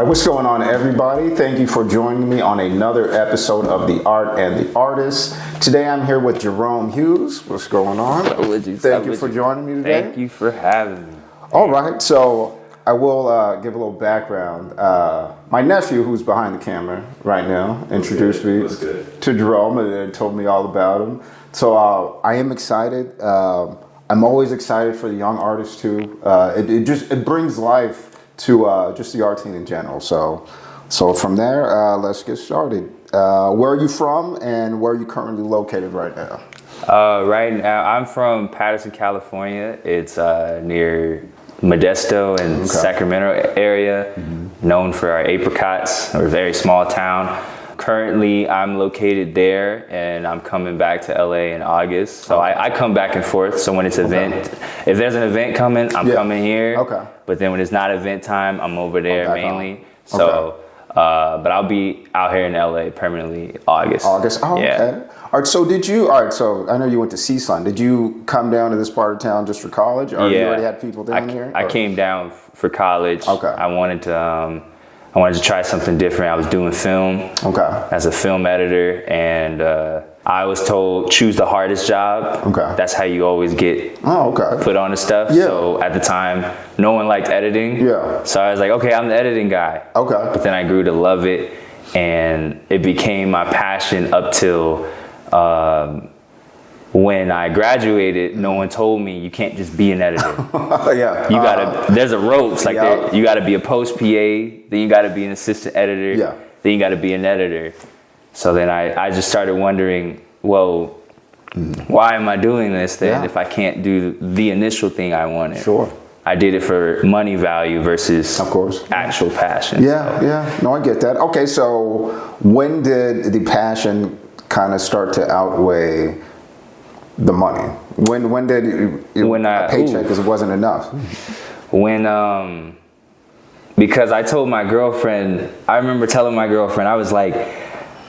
right, what's going on, everybody? Thank you for joining me on another episode of The Art and the Artist. Today I'm here with Jerome Hughs. What's going on? Thank you for joining me today. Thank you for having me. All right, so I will give a little background. My nephew, who's behind the camera right now, introduced me to Jerome and told me all about him. So I am excited. I'm always excited for the young artists too. It brings life to just the art scene in general. So from there, let's get started. Where are you from and where are you currently located right now? Right now, I'm from Patterson, California. It's near Modesto and Sacramento area, known for our apricots. We're a very small town. Currently, I'm located there, and I'm coming back to LA in August. So I come back and forth. So when it's if there's an event coming, I'm coming here. Okay. But then when it's not event time, I'm over there mainly. So, but I'll be out here in LA permanently August. August. Oh, yeah. Okay. All right. So So I know you went to CSUN. Did you come down to this part of town just for college, or you already had people down here? I came down for college. Okay. I wanted to try something different. I was doing film as a film editor, and I was told choose the hardest job. Okay. That's how you always get put on the stuff. Yeah. So at the time, no one liked editing. Yeah. So I was like, okay, I'm the editing guy. Okay. But then I grew to love it, and it became my passion up till when I graduated. No one told me you can't just be an editor. You gotta. There's a ropes you gotta be a post PA. Then you gotta be an assistant editor. Yeah. Then you gotta be an editor. So then I just started wondering, well, why am I doing this then if I can't do the initial thing I wanted? Sure. I did it for money value versus, of course, actual passion. Yeah. No, I get that. Okay, so when did the passion kind of start to outweigh the money? When did a paycheck because it wasn't enough? Because I told my girlfriend, I remember telling my girlfriend, I was like,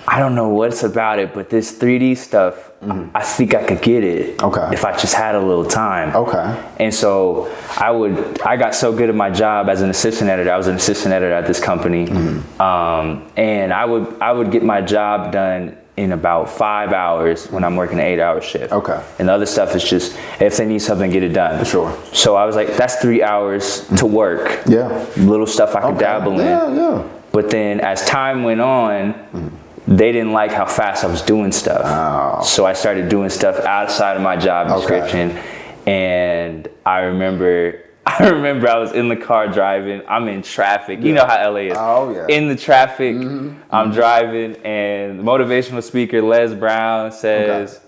I don't know what's about it, but this 3D stuff, I think I could get it if I just had a little time. Okay. And so I got so good at my job as an assistant editor. I was an assistant editor at this company, and I would get my job done in about 5 hours when I'm working an 8-hour shift. Okay. And the other stuff is just, if they need something, get it done. Sure. So I was like, that's 3 hours to work. Yeah. Little stuff I could dabble in. Yeah. But then as time went on, they didn't like how fast I was doing stuff. Oh. So I started doing stuff outside of my job description. And I remember I was in the car driving. I'm in traffic. You know how LA is. Oh, yeah. In the traffic, I'm driving, and the motivational speaker, Les Brown, says,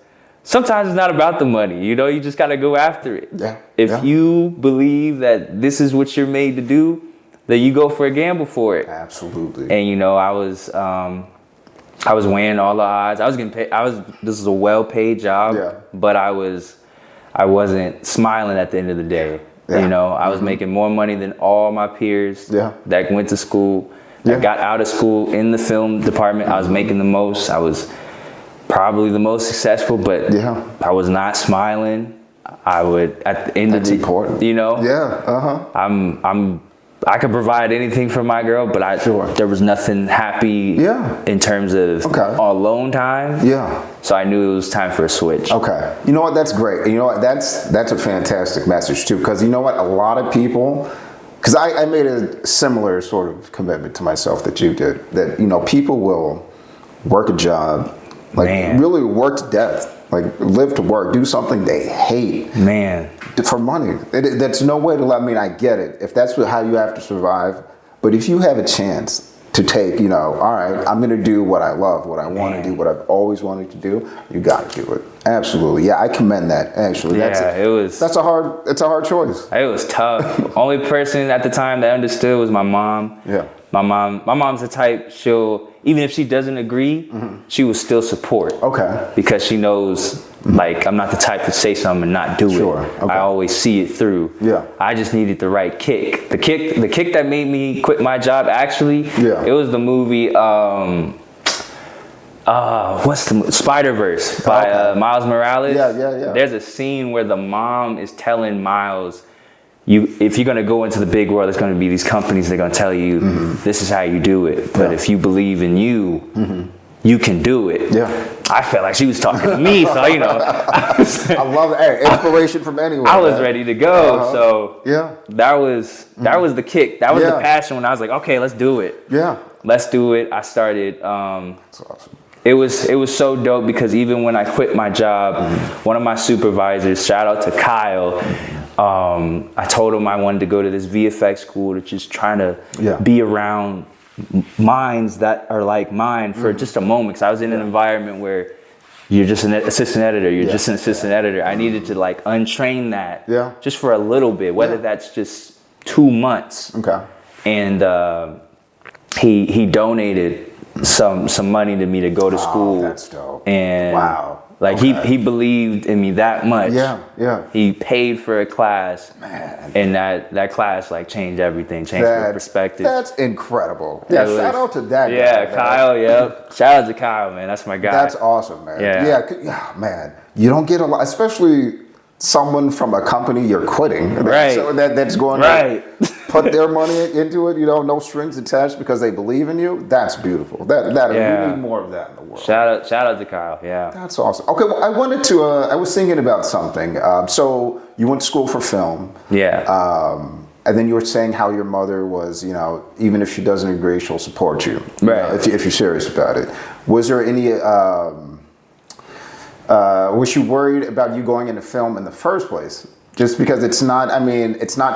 sometimes it's not about the money. You know, you just got to go after it. Yeah. If you believe that this is what you're made to do, then you go for a gamble for it. Absolutely. And, you know, I was weighing all the odds. I was getting paid. This is a well-paid job, but I wasn't smiling at the end of the day. Yeah. You know, I was making more money than all my peers that went to school, that got out of school in the film department. I was making the most. I was probably the most successful, but I was not smiling. I would, at the end of the day, you know, I could provide anything for my girl, but there was nothing happy in terms of alone time. Yeah. So I knew it was time for a switch. Okay. You know what? That's great. You know what? That's a fantastic message too. Because you know what? A lot of people, because I made a similar sort of commitment to myself that you did. That, you know, people will work a job, really work to death. Like live to work, do something they hate. For money. That's no way to I mean, I get it. If that's how you have to survive. But if you have a chance to take, you know, all right, I'm going to do what I love, what I want to do, what I've always wanted to do, you got to do it. Absolutely. Yeah, I commend that, actually. It's a hard choice. It was tough. Only person at the time that understood was my mom. Yeah. My mom's the type, even if she doesn't agree, she will still support. Okay. Because she knows, like, I'm not the type to say something and not do it. Okay. I always see it through. Yeah. I just needed the right kick. The kick that made me quit my job, actually, it was the movie, what's the Spider-Verse by Miles Morales. Yeah. There's a scene where the mom is telling Miles, if you're gonna go into the big world, there's gonna be these companies that are gonna tell you this is how you do it. But if you believe in you, you can do it. Yeah. I felt like she was talking to me, so you know. I love it. Hey, inspiration from anywhere. I was ready to go, so yeah, that was the kick. That was the passion when I was like, okay, let's do it. Yeah, let's do it. I started. That's awesome. It was so dope because even when I quit my job, one of my supervisors, shout out to Kyle, I told him I wanted to go to this VFX school to just trying to be around minds that are like mine for just a moment. Because I was in an environment where you're just an assistant editor, you're just an assistant editor. I needed to like untrain that just for a little bit, whether that's just 2 months. Okay. And he donated some money to me to go to school. That's dope. And like he believed in me that much. Yeah. He paid for a class. Man. And that class like changed everything, changed my perspective. That's incredible. Yeah, shout out to that guy. Yeah, Kyle, yep. Shout out to Kyle, man. That's my guy. That's awesome, man. Yeah, man. You don't get a lot, especially someone from a company you're quitting. Right. So that's going to put their money into it, no strings attached because they believe in you. That's beautiful. We need more of that in the world. Shout out to Kyle. Yeah. That's awesome. Okay, well, I was thinking about something. So you went to school for film. Yeah. And then you were saying how your mother was, even if she doesn't agree, she'll support you. Right. If you're serious about it. Was there any, was she worried about you going into film in the first place? Just because it's not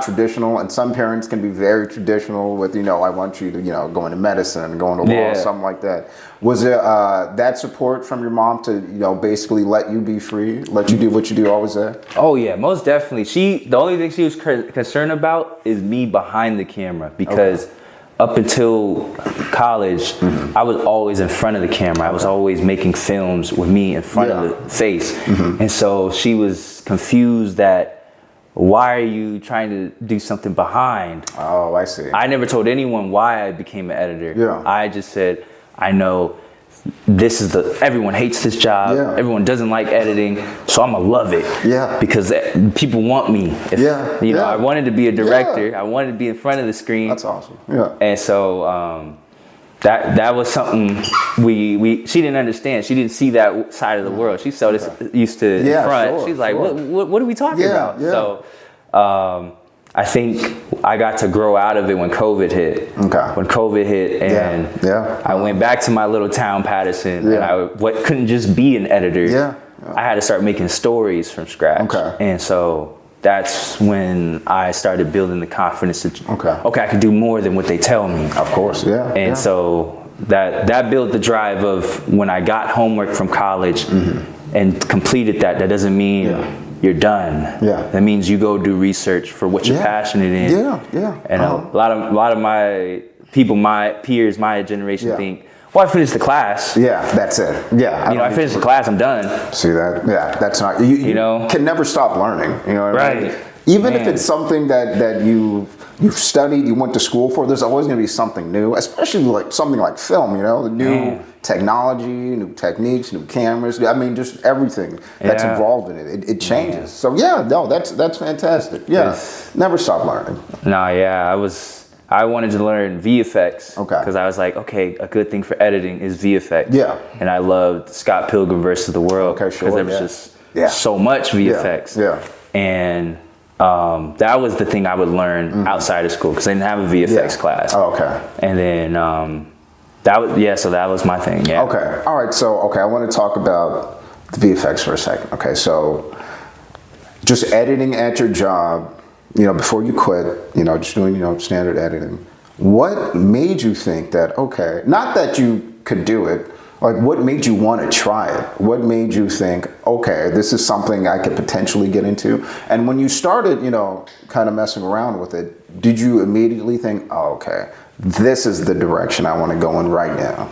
traditional, and some parents can be very traditional with, I want you to, go into medicine, go into law, something like that. Was there that support from your mom to, basically let you be free, let you do what you do always there? Oh yeah, most definitely. The only thing she was concerned about is me behind the camera, because up until college, I was always in front of the camera. I was always making films with me in front of the face. And so she was confused that, why are you trying to do something behind? Oh, I see. I never told anyone why I became an editor. Yeah. I just said, I know everyone hates this job. Yeah. Everyone doesn't like editing, so I'm gonna love it. Yeah. Because people want me. I wanted to be a director. I wanted to be in front of the screen. That's awesome. Yeah. And so that was something she didn't understand. She didn't see that side of the world. She saw this used to in front. She's like, what are we talking about? Yeah. So I think I got to grow out of it when COVID hit. Okay. When COVID hit, and I went back to my little town, Patterson, and I couldn't just be an editor. Yeah. I had to start making stories from scratch. Okay. And so that's when I started building the confidence to, okay, I can do more than what they tell me. Of course, yeah. And so that built the drive of when I got homework from college and completed that doesn't mean you're done. Yeah. That means you go do research for what you're passionate in. Yeah. And a lot of my people, my peers, my generation think, well, I finished the class. Yeah, that's it. Yeah. I finished the class, I'm done. See that? Yeah, that's not, you can never stop learning. You know what I mean? Even if it's something that you've studied, you went to school for, there's always going to be something new, especially like something like film, the new technology, new techniques, new cameras. I mean, just everything that's involved in it. It changes. So that's fantastic. Yeah. Never stop learning. No, I wanted to learn VFX because I was like, okay, a good thing for editing is VFX. Yeah. And I loved Scott Pilgrim versus the World because there was just so much VFX. Yeah. And that was the thing I would learn outside of school because they didn't have a VFX class. Oh, okay. And then so that was my thing. Yeah. Okay. All right. So I want to talk about the VFX for a second. Okay. So just editing at your job. Before you quit, just doing, standard editing, what made you think that, okay, not that you could do it, like what made you want to try it? What made you think, okay, this is something I could potentially get into? And when you started, kind of messing around with it, did you immediately think, oh, okay, this is the direction I want to go in right now?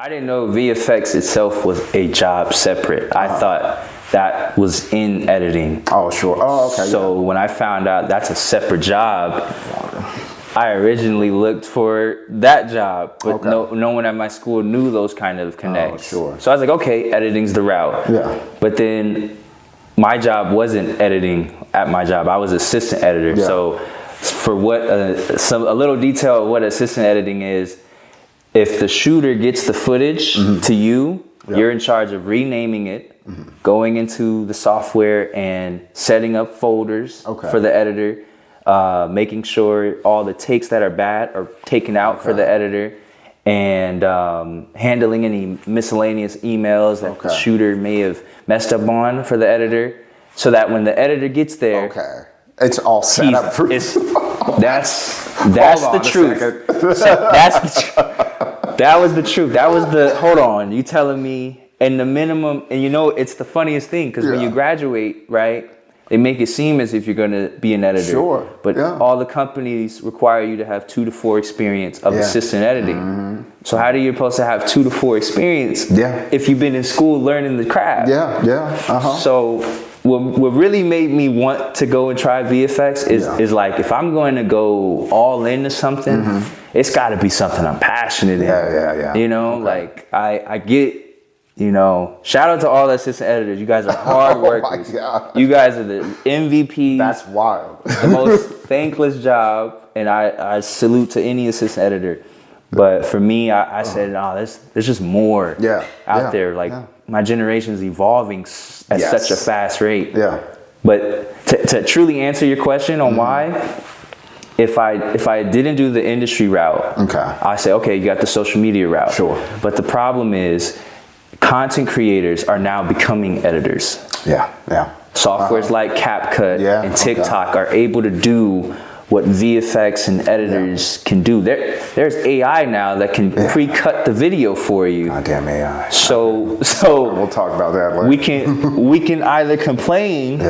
I didn't know VFX itself was a job separate. I thought that was in editing. Oh, sure. Oh, okay. So when I found out that's a separate job, I originally looked for that job, but no one at my school knew those kind of connects. Oh, sure. So I was like, okay, editing's the route. Yeah. But then my job wasn't editing at my job. I was assistant editor. Yeah. So for what a little detail of what assistant editing is, if the shooter gets the footage to you, you're in charge of renaming it, going into the software and setting up folders for the editor, making sure all the takes that are bad are taken out for the editor, and handling any miscellaneous emails that the shooter may have messed up on for the editor, so that when the editor gets there, it's all set up for that's the truth. That was the truth. That was the, hold on, you telling me, and the minimum, and you know, it's the funniest thing, because when you graduate, right, they make it seem as if you're going to be an editor. Sure. But all the companies require you to have 2 to 4 experience of assistant editing. So how are you supposed to have 2 to 4 experience if you've been in school learning the craft? So what really made me want to go and try VFX is like, if I'm going to go all into something, it's got to be something I'm passionate in. You know, like I get, you know, shout out to all the assistant editors. You guys are hard workers. You guys are the MVP. That's wild. The most thankless job, and I salute to any assistant editor. But for me, I said, no, there's just more out there. Like my generation's evolving at such a fast rate. But to truly answer your question on why, if I didn't do the industry route, I say, okay, you got the social media route. Sure. But the problem is, content creators are now becoming editors. Softwares like CapCut and TikTok are able to do what VFX and editors can do. There's AI now that can pre-cut the video for you. Goddamn AI. So we'll talk about that later. We can either complain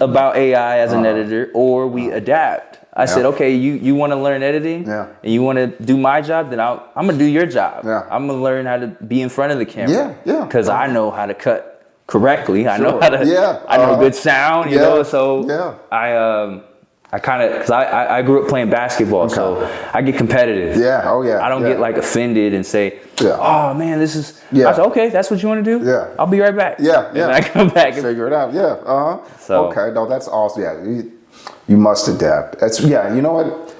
about AI as an editor, or we adapt. I said, okay, you want to learn editing, and you want to do my job, then I'm gonna do your job. I'm gonna learn how to be in front of the camera. Because I know how to cut correctly. I know how to. I know good sound. You know, so I kind of, because I grew up playing basketball, so I get competitive. I don't get like offended and say, oh man, this is. I said, okay, that's what you want to do. I'll be right back. And I come back and figure it out. So okay, no, that's awesome. You must adapt. That's you know what?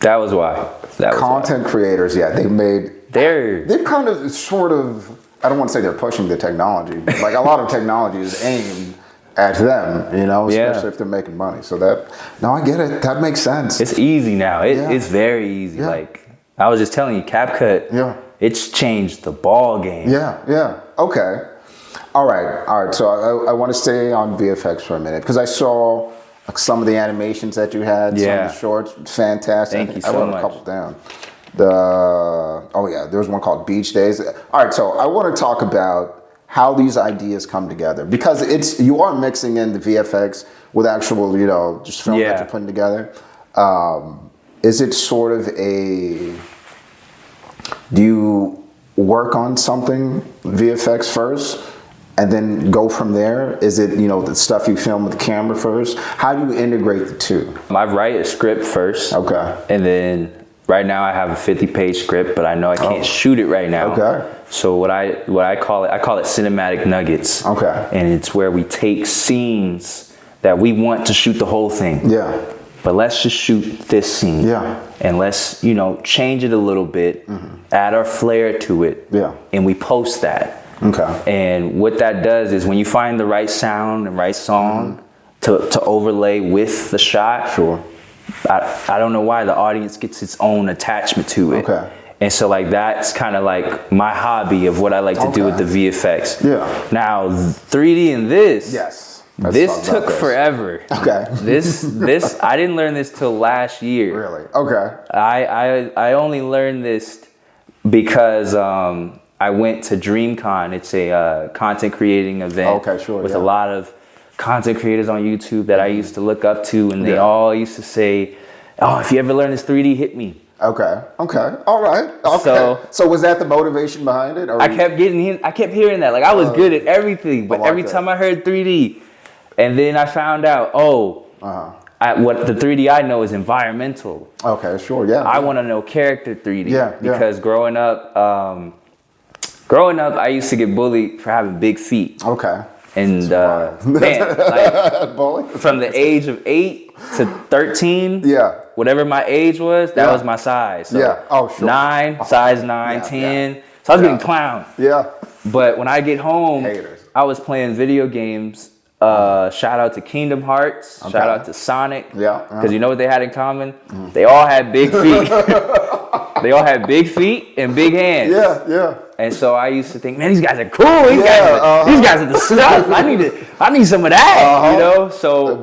That was why. Content creators, they've kind of sort of, I don't want to say they're pushing the technology, but like a lot of technology is aimed at them, you know, especially if they're making money. So I get it. That makes sense. It's easy now. It's very easy. Like I was just telling you, CapCut, it's changed the ball game. Okay. All right. So I want to stay on VFX for a minute, because I saw some of the animations that you had, some of the shorts, fantastic. Thank you so much. I wrote a couple down. There was one called Beach Days. All right, so I want to talk about how these ideas come together, because you are mixing in the VFX with actual, you know, just film that you're putting together. Is it sort of do you work on something VFX first and then go from there? Is it, you know, the stuff you film with the camera first? How do you integrate the two? I write a script first. And then right now I have a 50-page script, but I know I can't shoot it right now. So what I call it cinematic nuggets. And it's where we take scenes that we want to shoot the whole thing. But let's just shoot this scene. And let's, you know, change it a little bit, add our flair to it. And we post that. And what that does is, when you find the right sound and right song to overlay with the shot, I don't know why the audience gets its own attachment to it. And so like that's kind of like my hobby of what I like to do with the VFX. Now 3D in this. This took forever. This I didn't learn this till last year. I only learned this because I went to DreamCon. It's a content creating event with a lot of content creators on YouTube that I used to look up to, and they all used to say, oh, if you ever learn this 3D, hit me. Okay. All right. Okay. So was that the motivation behind it? Or I kept hearing that. Like, I was good at everything, but every time I heard 3D, and then I found out, what the 3D I know is environmental. Okay, sure, yeah. I want to know character 3D. Yeah. Because growing up, I used to get bullied for having big feet. Okay. And man, like from the age of 8 to 13, whatever my age was, that was my size. So yeah. Oh, sure. 9, size 9, 10. Yeah. So I was getting clowned. Yeah. But when I get home, Haters. I was playing video games. Shout out to Kingdom Hearts. Okay. Shout out to Sonic. Yeah. Because you know what they had in common? They all had big feet. They all had big feet and big hands. Yeah. And so I used to think, man, these guys are cool. These guys are the stuff. I need some of that, you know? So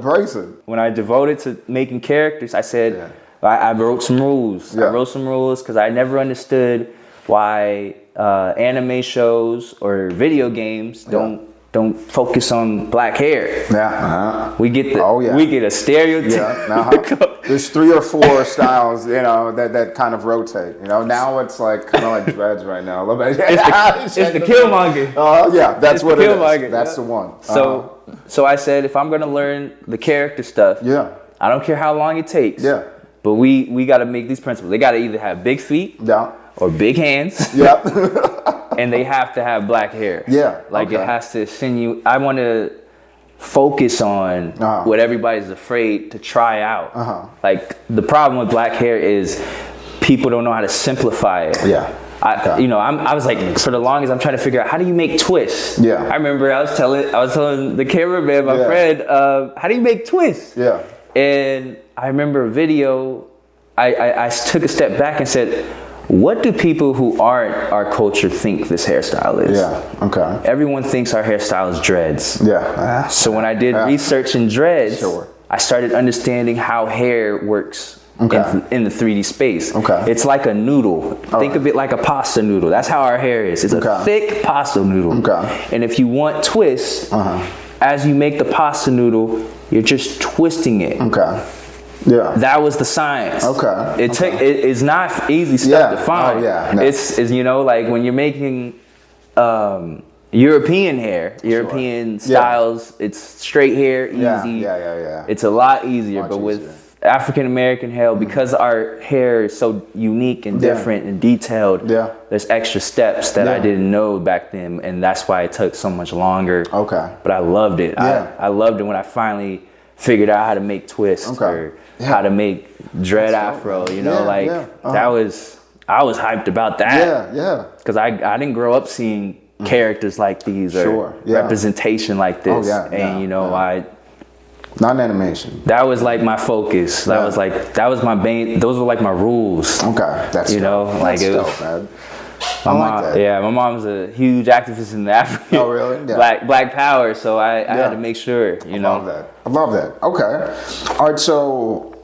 when I devoted to making characters, I said, I wrote some rules. I wrote some rules because I never understood why anime shows or video games don't focus on black hair. Yeah. We get we get a stereotype. Yeah. There's 3 or 4 styles, you know, that kind of rotate. You know, now it's like kind of like dreads right now. A little bit. It's the Killmonger. That's what it is. That's the one. So I said, if I'm gonna learn the character stuff, I don't care how long it takes. Yeah. But we got to make these principles. They got to either have big feet. Or big hands. And they have to have black hair. Yeah. Like it has to send you. I want to focus on what everybody's afraid to try out. Like the problem with black hair is people don't know how to simplify it. Yeah. I was like, for the longest, I'm trying to figure out how do you make twists. Yeah. I remember I was telling the cameraman, my friend, how do you make twists? Yeah. And I remember a video. I took a step back and said, what do people who aren't our culture think this hairstyle is? Yeah, okay. Everyone thinks our hairstyle is dreads. Yeah. So when I did research in dreads, I started understanding how hair works in the 3D space. Okay. It's like a noodle. Think of it like a pasta noodle. That's how our hair is. It's a thick pasta noodle. Okay. And if you want twists, as you make the pasta noodle, you're just twisting it. Okay. Yeah. That was the science. Okay. It's not easy stuff to find. No. It's you know, like when you're making European hair, European styles, it's straight hair, easy. Yeah. It's a lot easier. But with African American hair, because our hair is so unique and different and detailed, there's extra steps that I didn't know back then, and that's why it took so much longer. Okay. But I loved it. I loved it when I finally figured out how to make twists or how to make dread afro, you know, I was hyped about that. Because I didn't grow up seeing characters like these or representation like this. Not animation. That was like my focus. That was my main, those were like my rules. Okay. That's dope, man. My mom's a huge activist in the African Black Power, so I had to make sure, you know. I love that. Okay. All right, so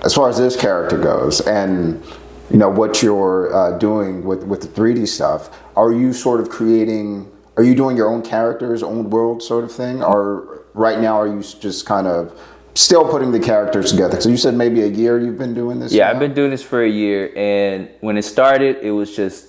as far as this character goes and you know what you're doing with the 3D stuff, are you doing your own characters, own world sort of thing? Or right now are you just kind of still putting the characters together? So you said maybe a year you've been doing this? Yeah, I've been doing this for a year, and when it started, it was just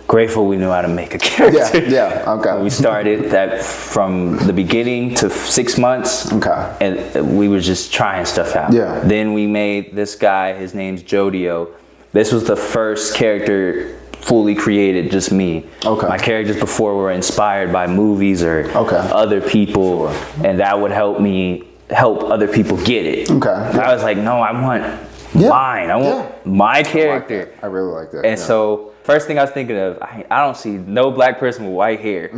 grateful we knew how to make a character. Okay. We started that from the beginning to 6 months. Okay. And we were just trying stuff out. Yeah. Then we made this guy, his name's Jodio. This was the first character fully created, just me. Okay. My characters before were inspired by movies or other people, and that would help me help other people get it. Okay. I was like, no, I want mine. I want my character. I really like that. And so first thing I was thinking of, I don't see no black person with white hair.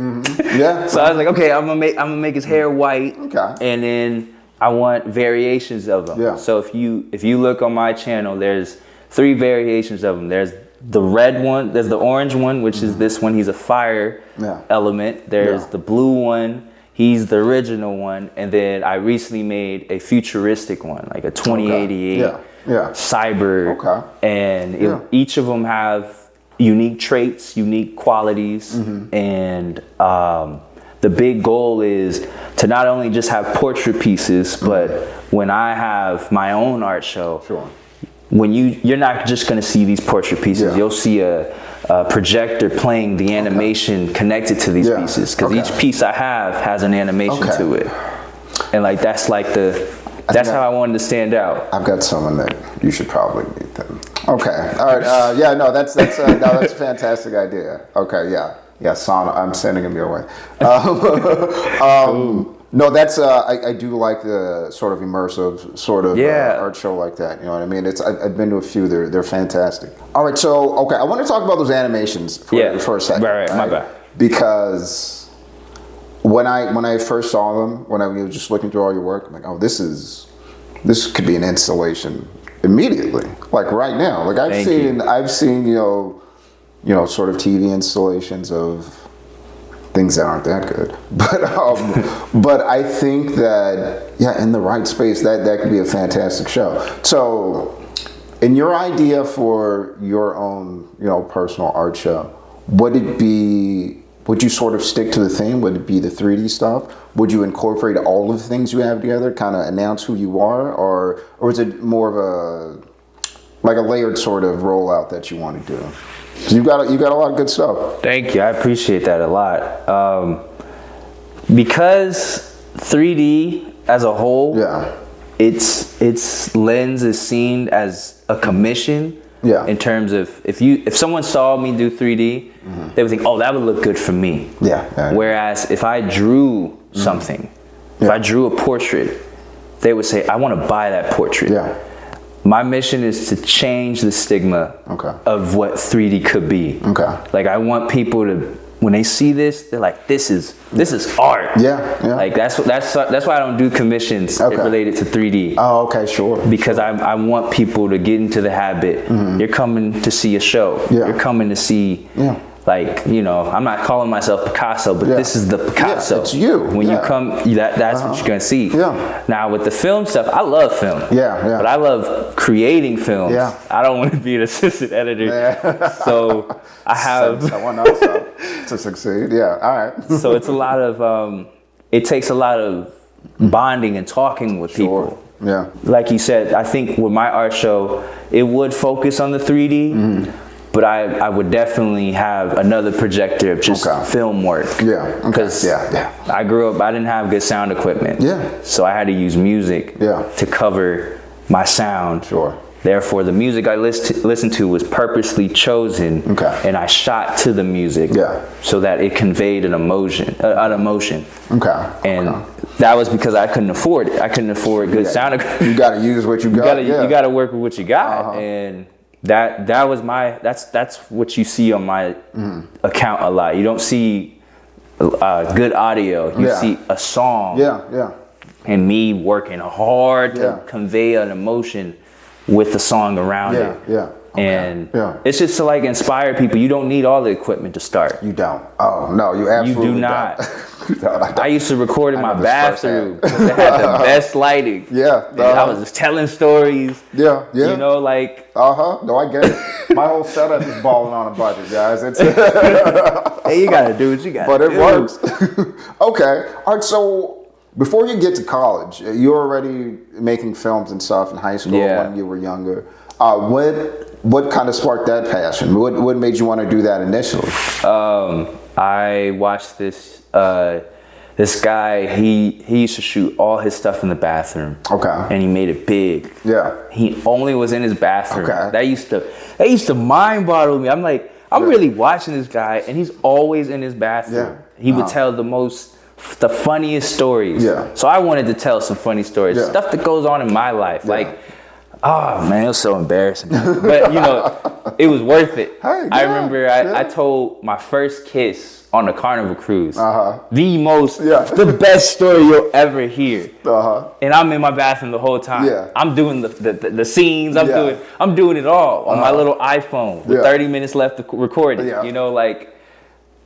Yeah. So I was like, okay, I'm gonna make his hair white. Okay. And then I want variations of them. Yeah. So if you look on my channel, there's 3 variations of them. There's the red one, there's the orange one, which is this one, he's a fire element. There's the blue one, he's the original one, and then I recently made a futuristic one, like a 2088 cyber. And each of them have unique traits, unique qualities, and the big goal is to not only just have portrait pieces, but when I have my own art show, when you're not just going to see these portrait pieces. You'll see a projector playing the animation connected to these pieces, because each piece I have has an animation to it, and like that's how I wanted to stand out. I've got someone that you should probably meet them. Okay, all right, that's a fantastic idea. Okay, Sana, I'm sending him your way. No, that's I do like the sort of immersive sort of art show like that. You know what I mean? I've been to a few. They're fantastic. All right, so I want to talk about those animations for a second. Right, my bad. Because when I first saw them, when I was just looking through all your work, I'm like, oh, this could be an installation immediately, like right now. Like I've seen you know sort of TV installations of things that aren't that good, but I think that in the right space that could be a fantastic show. So, in your idea for your own personal art show, would it be? Would you sort of stick to the theme? Would it be the 3D stuff? Would you incorporate all of the things you have together, kind of announce who you are, or is it more of a layered sort of rollout that you want to do? You got a lot of good stuff. Thank you. I appreciate that a lot. Because 3D as a whole, its lens is seen as a commission. In terms of if someone saw me do 3D, they would think, oh, that would look good for me. Whereas if I drew something, if I drew a portrait, they would say, I want to buy that portrait. My mission is to change the stigma of what 3D could be. Like I want people to, when they see this, they're like, this is art. Like that's why I don't do commissions related to 3D. Oh, okay, sure. Because I want people to get into the habit. You're coming to see a show. You're coming to see like, I'm not calling myself Picasso, but this is the Picasso. It's you. When you come, that's what you're gonna see. Now with the film stuff, I love film. But I love creating films. I don't want to be an assistant editor. So I have someone else to succeed. All right. So it's a lot of it takes a lot of bonding and talking with people. Like you said, I think with my art show, it would focus on the 3D. But I would definitely have another projector of just film work. Because I grew up, I didn't have good sound equipment. So I had to use music to cover my sound. Therefore, the music I listened to was purposely chosen, and I shot to the music so that it conveyed an emotion. And that was because I couldn't afford it. I couldn't afford good sound equipment. You got to use what you got. You got to work with what you got, and that was that's what you see on my account a lot. You don't see good audio. You see a song. And me working hard to convey an emotion with the song around it. And it's just to like inspire people. You don't need all the equipment to start. You don't. Oh no, you absolutely you do not. don't. I used to record in my bathroom. It had the best lighting. And I was just telling stories. You know, like. No, I get it. My whole setup is balling on a budget, guys. It's hey, you gotta do what you gotta do. But it works. Okay. All right. So before you get to college, you're already making films and stuff in high school when you were younger. What kind of sparked that passion? What made you want to do that initially? I watched this this guy. He used to shoot all his stuff in the bathroom. And he made it big. He only was in his bathroom. That used to mind boggle me. I'm like, I'm really watching this guy, and he's always in his bathroom. He would tell the funniest stories. So I wanted to tell some funny stories, stuff that goes on in my life, like. Oh man, it was so embarrassing. But it was worth it. I remember I told my first kiss on a Carnival cruise. The best story you'll ever hear. And I'm in my bathroom the whole time. I'm doing the scenes. I'm doing it all on my little iPhone with 30 minutes left to record it.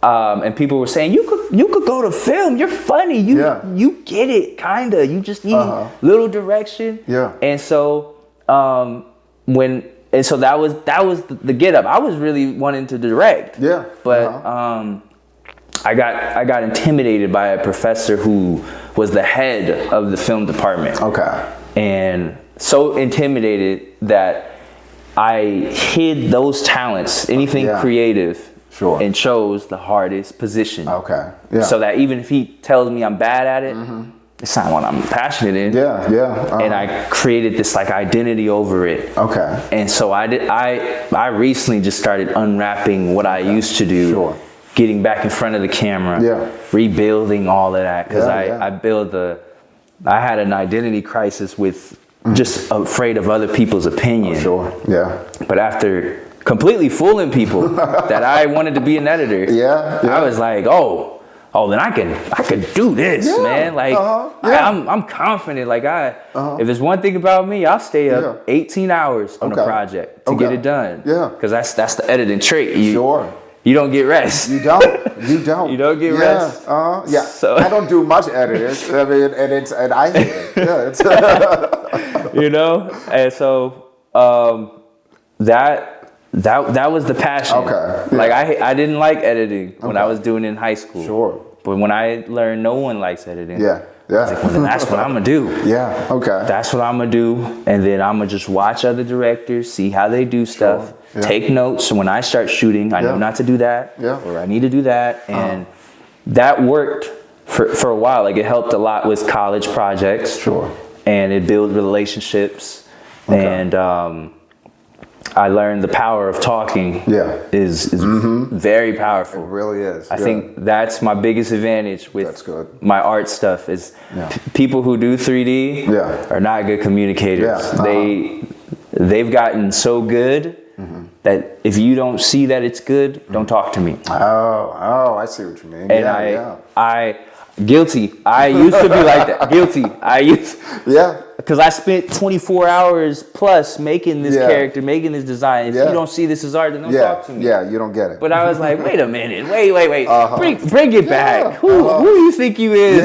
And people were saying, you could go to film. You're funny. You get it, kinda. You just need little direction. And so. So that was the get up. I was really wanting to direct. But I got intimidated by a professor who was the head of the film department. And so intimidated that I hid those talents, anything creative, and chose the hardest position. Okay. Yeah. So that even if he tells me I'm bad at it, it's not what I'm passionate in. And I created this like identity over it. Okay. And so I recently just started unwrapping what I used to do. Getting back in front of the camera. Rebuilding all of that. Because I had an identity crisis with just afraid of other people's opinion. But after completely fooling people that I wanted to be an editor, I was like, oh, then I can do this, man. Like I'm confident. Like if there's one thing about me, I'll stay up 18 hours on a project to get it done. Because that's the editing trait. You don't get rest. You don't. You don't get rest. So I don't do much editing. I mean, and I hate it. It's and so that was the passion. Like I didn't like editing when I was doing it in high school. But when I learned no one likes editing. I was like, well, then that's what I'm gonna do. That's what I'm gonna do, and then I'm gonna just watch other directors, see how they do stuff. Take notes, so when I start shooting, I know not to do that, or I need to do that, and that worked for a while. Like it helped a lot with college projects, and it built relationships, and I learned the power of talking. Is very powerful. It really is. I think that's my biggest advantage with my art stuff. Is people who do 3D are not good communicators. They've gotten so good. That if you don't see that it's good, don't talk to me. Oh, I see what you mean. And I guilty. I used to be like that. Guilty. Because I spent 24 hours plus making this character, making this design. If you don't see this as art, then don't talk to me. You don't get it. But I was like, wait a minute. Wait. Bring it back. Who do you think you is?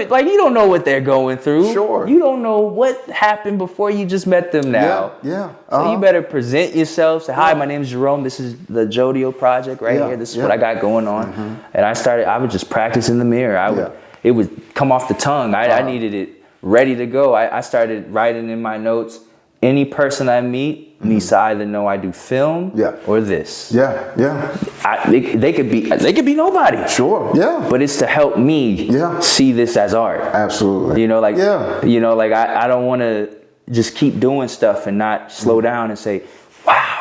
Like, you don't know what they're going through. You don't know what happened before you just met them now. So you better present yourself. Say, hi, my name is Jerome. This is the Jodio project right here. This is what I got going on. And I would just practice in the mirror. It would come off the tongue. I needed it ready to go. I started writing in my notes, any person I meet needs to either know I do film or this. They could be nobody. But it's to help me see this as art. Absolutely. I don't want to just keep doing stuff and not slow down and say, wow.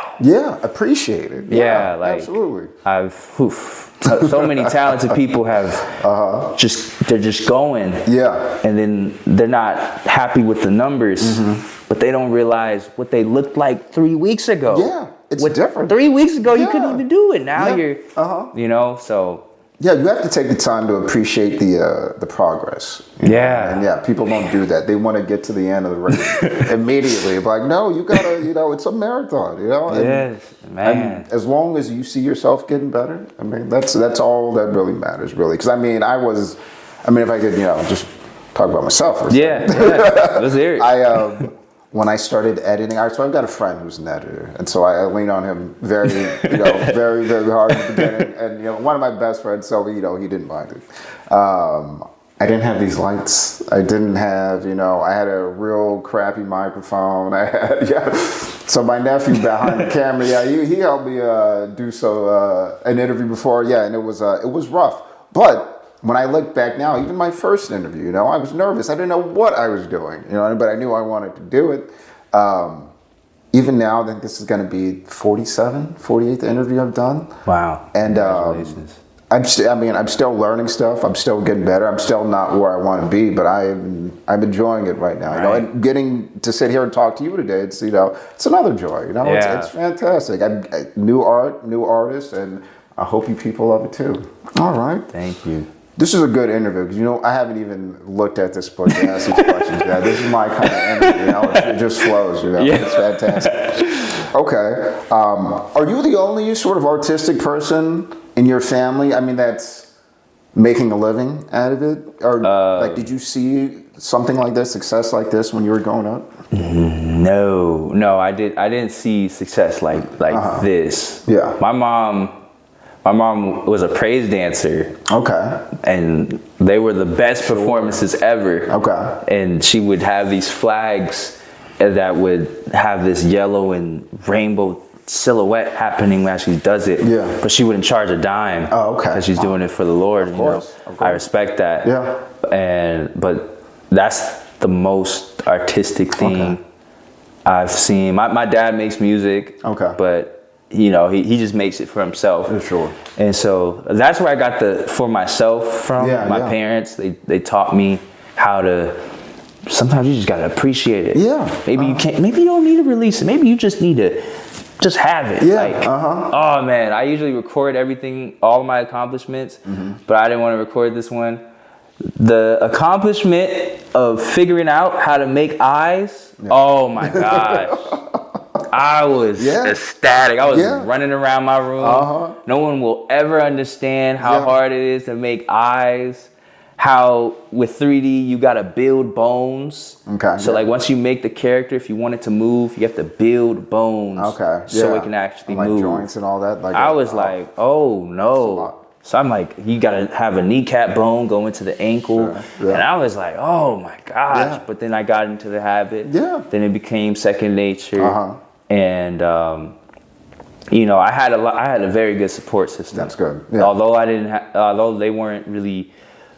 Appreciate it. Absolutely. I've so many talented people have they're just going. And then they're not happy with the numbers, but they don't realize what they looked like 3 weeks ago. It's different. 3 weeks ago you couldn't even do it. Now you're so you have to take the time to appreciate the progress. And people don't do that. They want to get to the end of the race immediately. Like, no, you gotta, it's a marathon, And, man. And as long as you see yourself getting better, I mean, that's all that really matters, really. Because if I could, just talk about myself. Let's hear it. When I started editing, so I've got a friend who's an editor, and so I lean on him very, very, very hard at the beginning. And one of my best friends, so he didn't mind it. I didn't have these lights. I didn't have, I had a real crappy microphone. I had, So my nephew behind the camera, he helped me do an interview before, and it was rough, but. When I look back now, even my first interview, I was nervous. I didn't know what I was doing, but I knew I wanted to do it. Even now, I think this is going to be 48th interview I've done. Wow. And congratulations. I'm still learning stuff. I'm still getting better. I'm still not where I want to be, but I'm enjoying it right now. And getting to sit here and talk to you today, it's it's another joy. It's fantastic. New art, new artists, and I hope you people love it too. All right. Thank you. This is a good interview because I haven't even looked at this book to ask these questions yet. This is my kind of interview. It just flows. It's fantastic. Okay, are you the only sort of artistic person in your family? I mean, that's making a living out of it, or did you see something like this, success like this, when you were growing up? No, I didn't see success like this. My mom was a praise dancer. Okay. And they were the best performances ever. Okay. And she would have these flags that would have this yellow and rainbow silhouette happening when she does it. Yeah. But she wouldn't charge a dime. Oh, okay. Because she's doing it for the Lord. Of course. I respect that. Yeah. But that's the most artistic thing I've seen. My dad makes music. Okay. But he just makes it for himself. For sure. And so that's where I got for myself from. My parents. They taught me how to. Sometimes you just gotta appreciate it. Yeah. Maybe you can't. Maybe you don't need to release it. Maybe you just need to just have it. Yeah. Oh man, I usually record everything, all of my accomplishments, but I didn't want to record this one. The accomplishment of figuring out how to make eyes. Yeah. Oh my gosh. I was ecstatic. I was running around my room. No one will ever understand how hard it is to make eyes. How with 3D you gotta build bones. Okay. So like once you make the character, if you want it to move, you have to build bones. Okay. So it can actually like move. Joints and all that. Like I was like, oh no. So I'm like, you gotta have a kneecap bone go into the ankle. And I was like, oh my gosh. But then I got into the habit. Yeah. Then it became second nature. And I had a very good support system. That's good. Yeah. Although they weren't really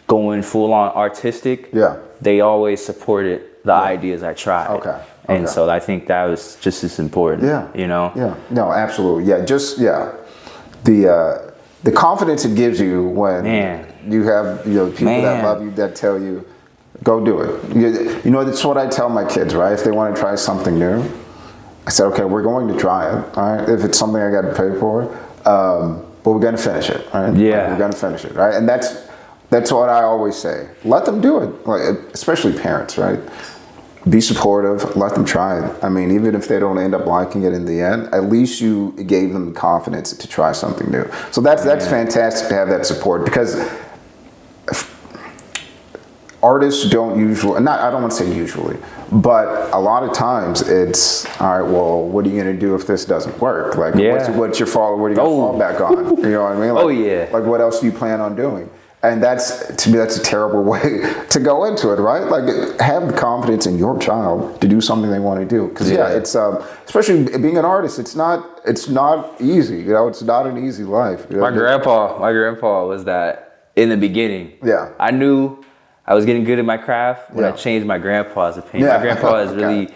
going full on artistic, they always supported the ideas I tried. Okay. And so I think that was just as important. Yeah. No, absolutely. Yeah. Just the confidence it gives you when you have people that love you that tell you, go do it. That's what I tell my kids, right? If they want to try something new, I said, okay, we're going to try it. All right. If it's something I got to pay for, but we're going to finish it. Right? Yeah. We're going to finish it. Right. And that's what I always say. Let them do it, especially parents, right? Be supportive. Let them try it. I mean, even if they don't end up liking it in the end, at least you gave them the confidence to try something new. So that's fantastic to have that support, because artists don't usually, I don't want to say usually, but a lot of times it's, all right, well, what are you going to do if this doesn't work? Like, what's your fall? What are you going to fall back on? You know what I mean? Like, like, what else do you plan on doing? And to me, that's a terrible way to go into it, right? Like, have the confidence in your child to do something they want to do. Because it's especially being an artist, it's not easy. It's not an easy life. My grandpa was that in the beginning. Yeah. I knew I was getting good at my craft when I changed my grandpa's opinion. My grandpa is really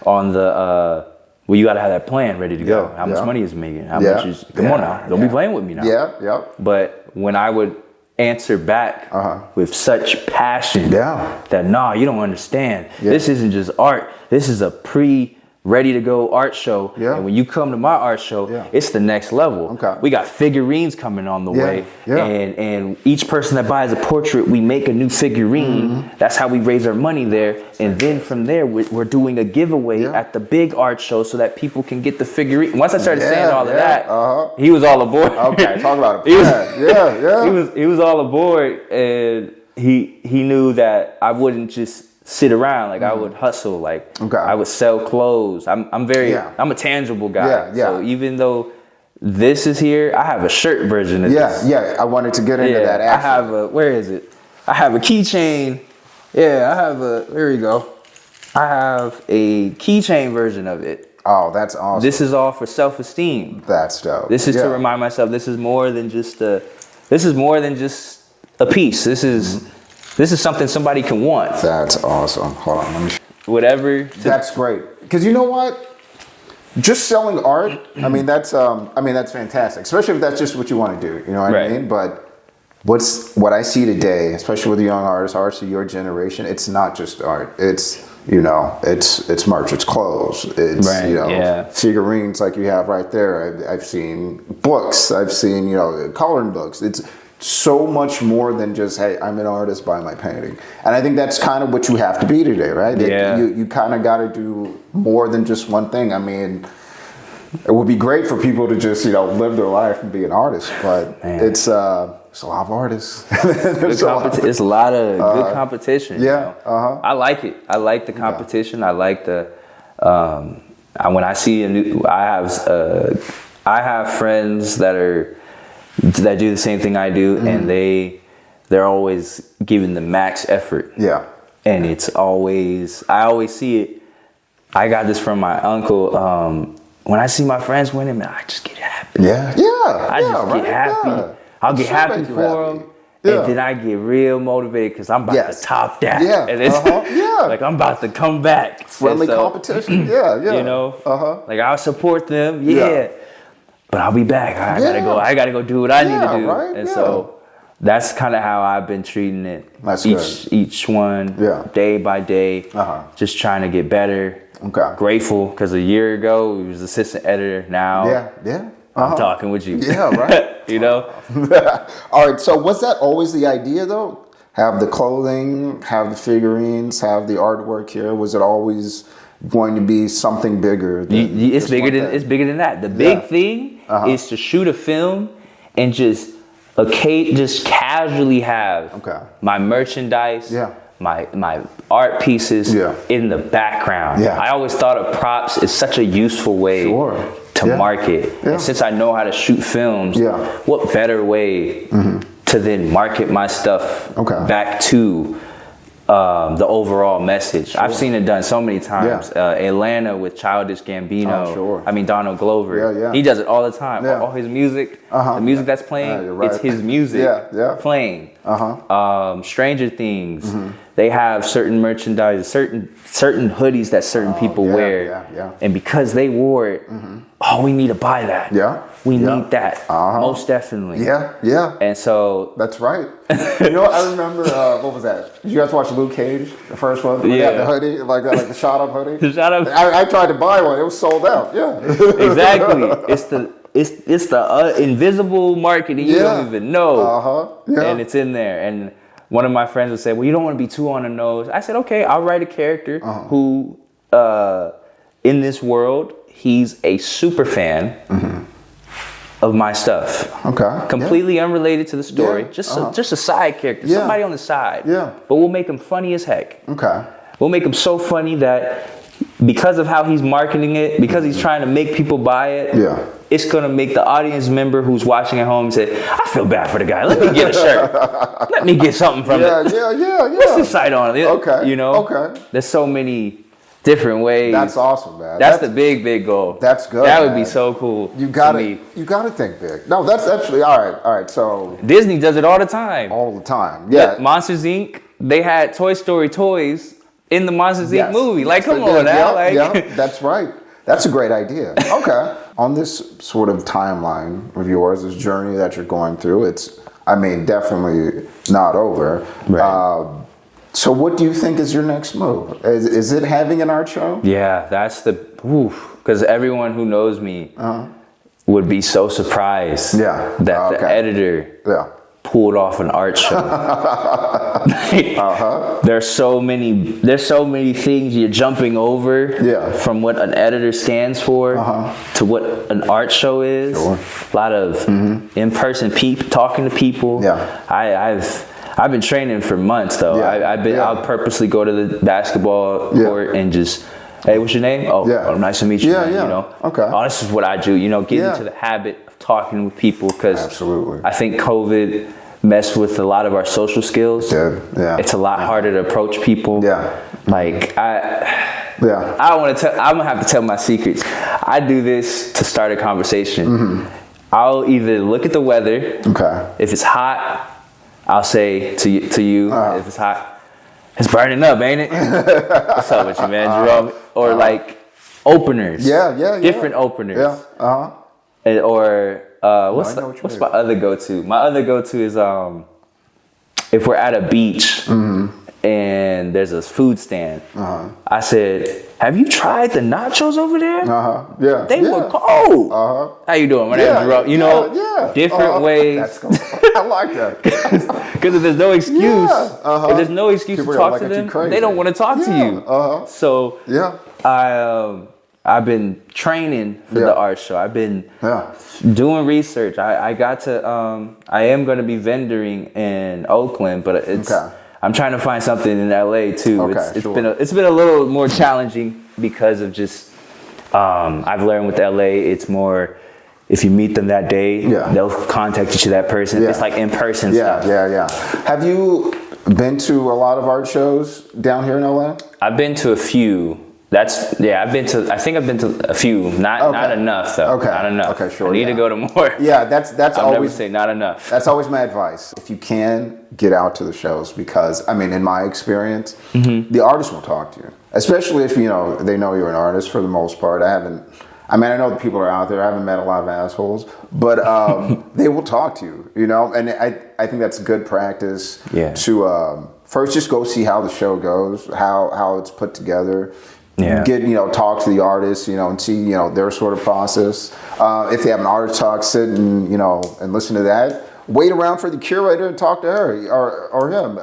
on the well, you got to have that plan ready to go. How much money is it making? How much is? Come on now, don't be playing with me now. Yeah. But when I would answer back with such passion that you don't understand. This isn't just art. This is a ready to go art show. And when you come to my art show, it's the next level. We got figurines coming on the way. And each person that buys a portrait, we make a new figurine. That's how we raise our money there. And then from there, we're doing a giveaway at the big art show so that people can get the figurine. Once I started saying all of that, he was all aboard. Okay, talk about it. He was all aboard, and he knew that I wouldn't just sit around. Like, I would hustle. Like, I would sell clothes. I'm a tangible guy. So even though this is here, I have a shirt version of this. I wanted to get into that. I have where is it? I have a keychain. There we go. I have a keychain version of it. Oh, that's awesome. This is all for self-esteem. That's dope. This is to remind myself this is more than just a piece. This is something somebody can want. That's awesome. Hold on, let me. Whatever. That's great. Because you know what? Just selling art. I mean, that's fantastic. Especially if that's just what you want to do. You know what I mean? But what I see today, especially with the young artists of your generation, it's not just art. It's it's merch. It's clothes. It's figurines like you have right there. I've seen books. I've seen coloring books. It's so much more than just, hey, I'm an artist by my painting. And I think that's kind of what you have to be today, right? You kind of got to do more than just one thing. I mean, it would be great for people to just, live their life and be an artist, but it's a lot of artists. It's a lot of good competition. I like it. I like the competition. I like the, when I see I have friends that do the same thing I do, and they're always giving the max effort. And I always see it I got this from my uncle. When I see my friends winning, man, I just get happy. Yeah. I just get happy. Yeah. I'll get happy for them. Yeah. And then I get real motivated because I'm about to top that. Yeah. And it's like I'm about to come back. Friendly competition. Yeah. You know? Like I'll support them. Yeah. But I'll be back. I gotta go do what I need to do. Right? And so that's kind of how I've been treating it. That's each one, day by day, just trying to get better. Okay. Grateful because a year ago we was assistant editor. Now, I'm talking with you. Yeah, right. You know. All right. So was that always the idea, though? Have the clothing, have the figurines, have the artwork here. Was it always going to be something bigger? It's bigger than that. The big thing is to shoot a film and just casually have my merchandise. My art pieces in the background. I always thought of props as such a useful way to market. And since I know how to shoot films, what better way to then market my stuff back to the overall message. I've seen it done so many times. Atlanta with Childish Gambino. I mean Donald Glover. He does it all the time. All his music, the music that's playing, it's his music playing. Stranger Things. They have certain merchandise, certain hoodies that certain people wear. And because they wore it, we need to buy that. We need that. Most definitely. And so that's right. You know, I remember what was that? Did you guys watch Luke Cage, the first one? The hoodie, like the shot up hoodie. The shot up. I tried to buy one. It was sold out. Exactly. It's the invisible marketing you don't even know. And it's in there. And one of my friends would say, well, you don't want to be too on the nose. I said, okay, I'll write a character who, in this world, he's a super fan of my stuff. Completely unrelated to the story. Just a side character. Somebody on the side. But we'll make him funny as heck. We'll make him so funny that because of how he's marketing it, because he's trying to make people buy it, it's going to make the audience member who's watching at home say, I feel bad for the guy. Let me get a shirt. Let me get something from it. What's the site on it? You know? There's so many different ways. That's awesome, man. That's the big goal. That's good. That would be so cool. You gotta think big. No, that's actually all right. So Disney does it all the time. All the time. Yeah. Monsters Inc. They had Toy Story toys in the Monsters Inc. movie. Like, come on now. That's right. That's a great idea. Okay. On this sort of timeline of yours, this journey that you're going through, it's, I mean, definitely not over. Right. So what do you think is your next move? Is it having an art show? Yeah, that's because everyone who knows me would be so surprised that the editor pulled off an art show. There's so many things you're jumping over from what an editor stands for to what an art show is. A lot of in-person talking to people. I've been training for months though. I'll purposely go to the basketball court and just, hey, what's your name? Oh, nice to meet you. You know, this is what I do. You know, get into the habit of talking with people because I think COVID messed with a lot of our social skills. It's a lot harder to approach people. Like I want to tell. I'm gonna have to tell my secrets. I do this to start a conversation. I'll either look at the weather. If it's hot, I'll say to you, if it's hot, it's burning up, ain't it? What's up with you, man, Jerome? Or like openers. Different openers. Or what's my other go-to? My other go-to is if we're at a beach and there's a food stand. I said, have you tried the nachos over there? They were cold. How you doing? My name's Jerome. You know, different ways. That's cool. I like that. Because if there's no excuse, to talk to them, they don't want to talk to you. So I've been training for the art show. I've been doing research. I am going to be vendoring in Oakland, but I'm trying to find something in LA too. It's been a little more challenging because of just I've learned with LA it's more if you meet them that day, they'll contact you to that person. It's like in person stuff. Have you been to a lot of art shows down here in LA? I've been to a few. I think I've been to a few. Not enough though. Okay. Not enough. Okay, sure. I need to go to more. Yeah, that's I'll always never say not enough. That's always my advice. If you can, get out to the shows, because I mean, in my experience, the artist will talk to you, especially if they know you're an artist. For the most part, I know the people are out there. I haven't met a lot of assholes, but they will talk to you. And I think that's good practice. Yeah. To first just go see how the show goes, how it's put together. Yeah. Get talk to the artist, and see their sort of process. If they have an artist talk, sit and and listen to that. Wait around for the curator and talk to her or him.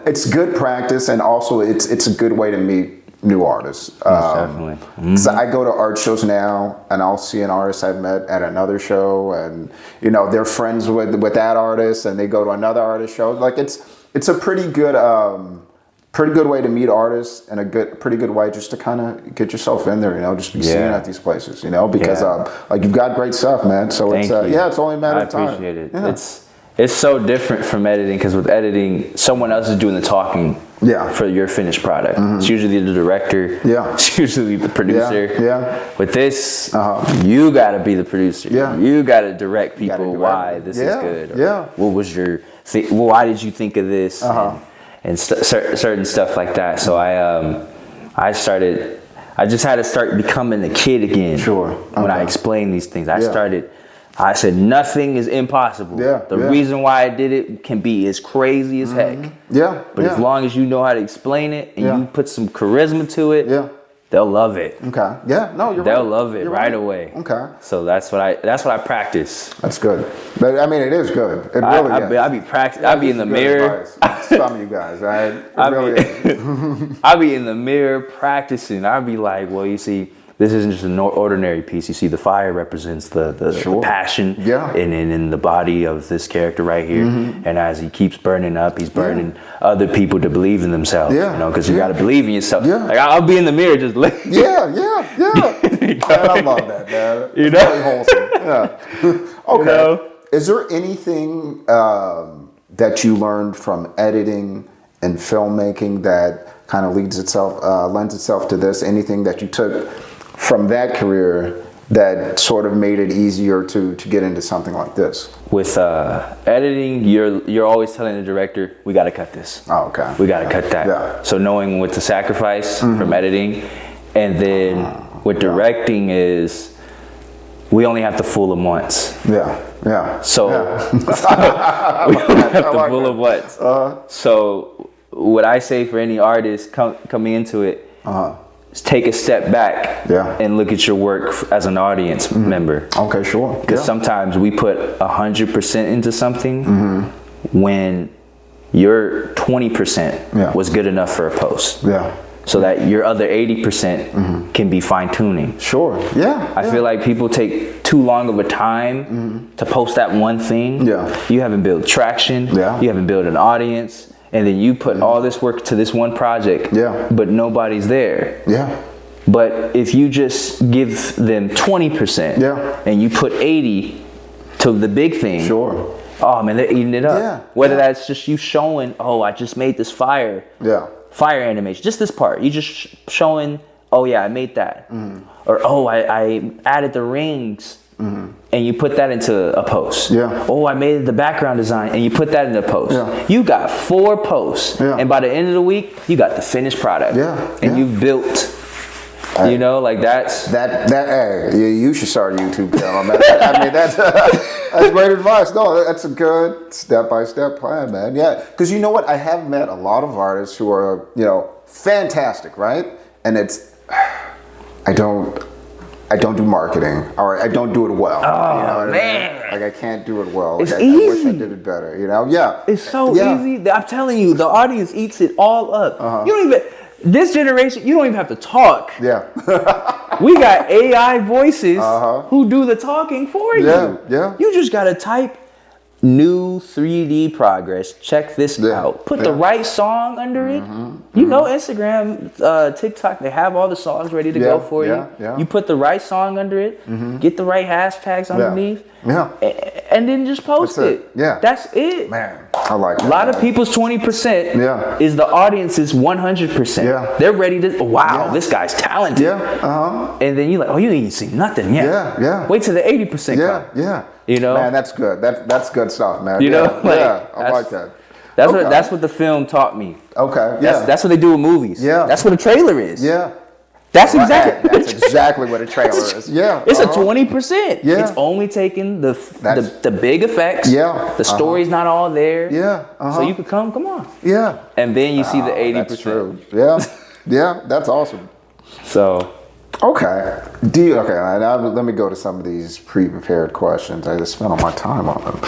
It's good practice, and also it's a good way to meet new artists. Definitely. So I go to art shows now, and I'll see an artist I've met at another show, and they're friends with that artist, and they go to another artist show. Like it's a pretty good way to meet artists, and pretty good way just to kind of get yourself in there, just be seen at these places, because you've got great stuff, man. So it's only a matter of time. I appreciate it. Yeah. It's so different from editing, because with editing, someone else is doing the talking for your finished product. It's usually the director. Yeah. It's usually the producer. Yeah. With this, you got to be the producer. Yeah. You got to direct people why this is good. Or what was your why did you think of this? And certain stuff like that. So I just had to start becoming a kid again. Sure. When I explain these things, I said nothing is impossible. The reason why I did it can be as crazy as heck. But as long as you know how to explain it and you put some charisma to it, they'll love it. Okay. Yeah. No, you're right. They'll love it right away. Okay. So that's what I practice. That's good. But I mean, it is good. It really is. I be practicing. I be in the mirror. Some of you guys, right? I be in the mirror practicing. I be like, well, you see, this isn't just an ordinary piece. You see, the fire represents the passion in the body of this character right here. And as he keeps burning up, he's burning other people to believe in themselves. Because you got to believe in yourself. Like, I'll be in the mirror just like Man, I love that, man. It's really wholesome. Yeah. Okay. Is there anything that you learned from editing and filmmaking that kind of lends itself to this? Anything that you took from that career that sort of made it easier to get into something like this? With editing, you're always telling the director, we got to cut this. Oh, okay. We got to cut that. Yeah. So knowing what to sacrifice from editing, and then with directing is, we only have to fool them once. So we only have to fool them once. So what I say for any artist coming into it, is take a step back and look at your work as an audience member. Okay, sure. Because sometimes we put 100% into something when your 20% was good enough for a post. So that your other 80% can be fine tuning. Sure. I feel like people take too long of a time to post that one thing. You haven't built traction. You haven't built an audience. And then you put all this work to this one project, but nobody's there. But if you just give them 20% and you put 80 to the big thing, oh man, they're eating it up. Whether that's just you showing, oh, I just made this fire animation, just this part. You just showing, oh yeah, I made that. Or oh, I added the rings. And you put that into a post. Oh, I made the background design, and you put that in a post. You got 4 posts, and by the end of the week, you got the finished product. And you've built. Like that's that. Hey, you should start a YouTube channel, man. I mean, that's great advice. No, that's a good step-by-step plan, man. Yeah, because you know what? I have met a lot of artists who are fantastic, right? And I don't do marketing, or I don't do it well. Oh, man. I mean? Like, I can't do it well. It's easy. I wish I did it better, It's so easy. I'm telling you, the audience eats it all up. You don't even, this generation, you don't even have to talk. We got AI voices who do the talking for you. You just got to type new 3D progress. Check this out. Put the right song under it. Instagram, TikTok, they have all the songs ready to go for you. You put the right song under it. Get the right hashtags underneath. And then just post it. That's it. Man, I like that. A lot of people's 20% is the audience's 100%. Yeah. They're ready to, wow, this guy's talented. Yeah. And then you're like, oh, you ain't seen nothing yet. Yeah. Wait till the 80% come. Yeah. You know? Man, that's good. That's good stuff, man. You know? I like that. That's what the film taught me. Okay. Yeah. That's what they do with movies. Yeah. That's what a trailer is. Yeah. That's exactly what a trailer is. Yeah. It's a 20%. Yeah. It's only taking the big effects. Yeah. The story's not all there. Yeah. So you could come on. Yeah. And then you see the 80%. That's true. Yeah. Yeah. That's awesome. So. Okay. Let me go to some of these pre-prepared questions. I just spent all my time on them.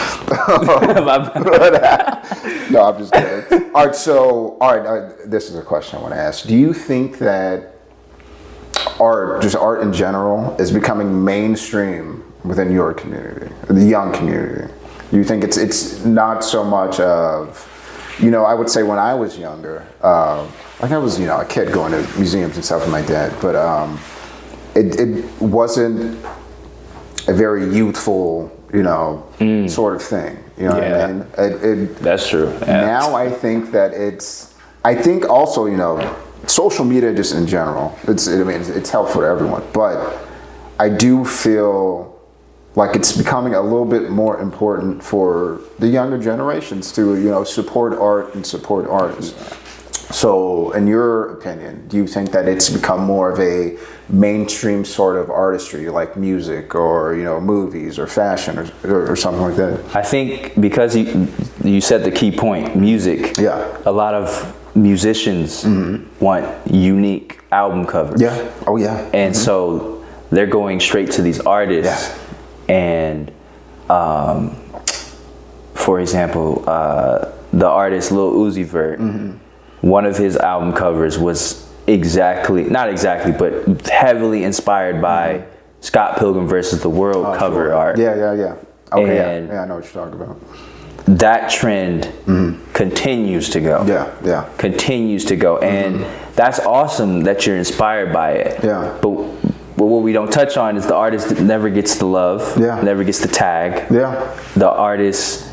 No, I'm just kidding. All right. This is a question I want to ask. Do you think that art in general, is becoming mainstream within your community, the young community? You think it's not so much of, I would say when I was younger, like I was, a kid going to museums and stuff with my dad, but it wasn't a very youthful, sort of thing. You know what I mean? That's true. Yeah. Now I think that also, social media just in general, it's helpful to everyone, but I do feel like it's becoming a little bit more important for the younger generations to, support art and support artists. So, in your opinion, do you think that it's become more of a mainstream sort of artistry, like music or, movies or fashion or something like that? I think because you said the key point, music. Yeah. A lot of musicians want unique album covers. Yeah. Oh, yeah. And so they're going straight to these artists. Yeah. And, for example, the artist Lil Uzi Vert, one of his album covers was not exactly, but heavily inspired by Scott Pilgrim versus the World cover art. Yeah. Okay, and I know what you're talking about. That trend continues to go. Yeah. Continues to go. And that's awesome that you're inspired by it. Yeah. But what we don't touch on is the artist that never gets the love, never gets the tag. Yeah. The artist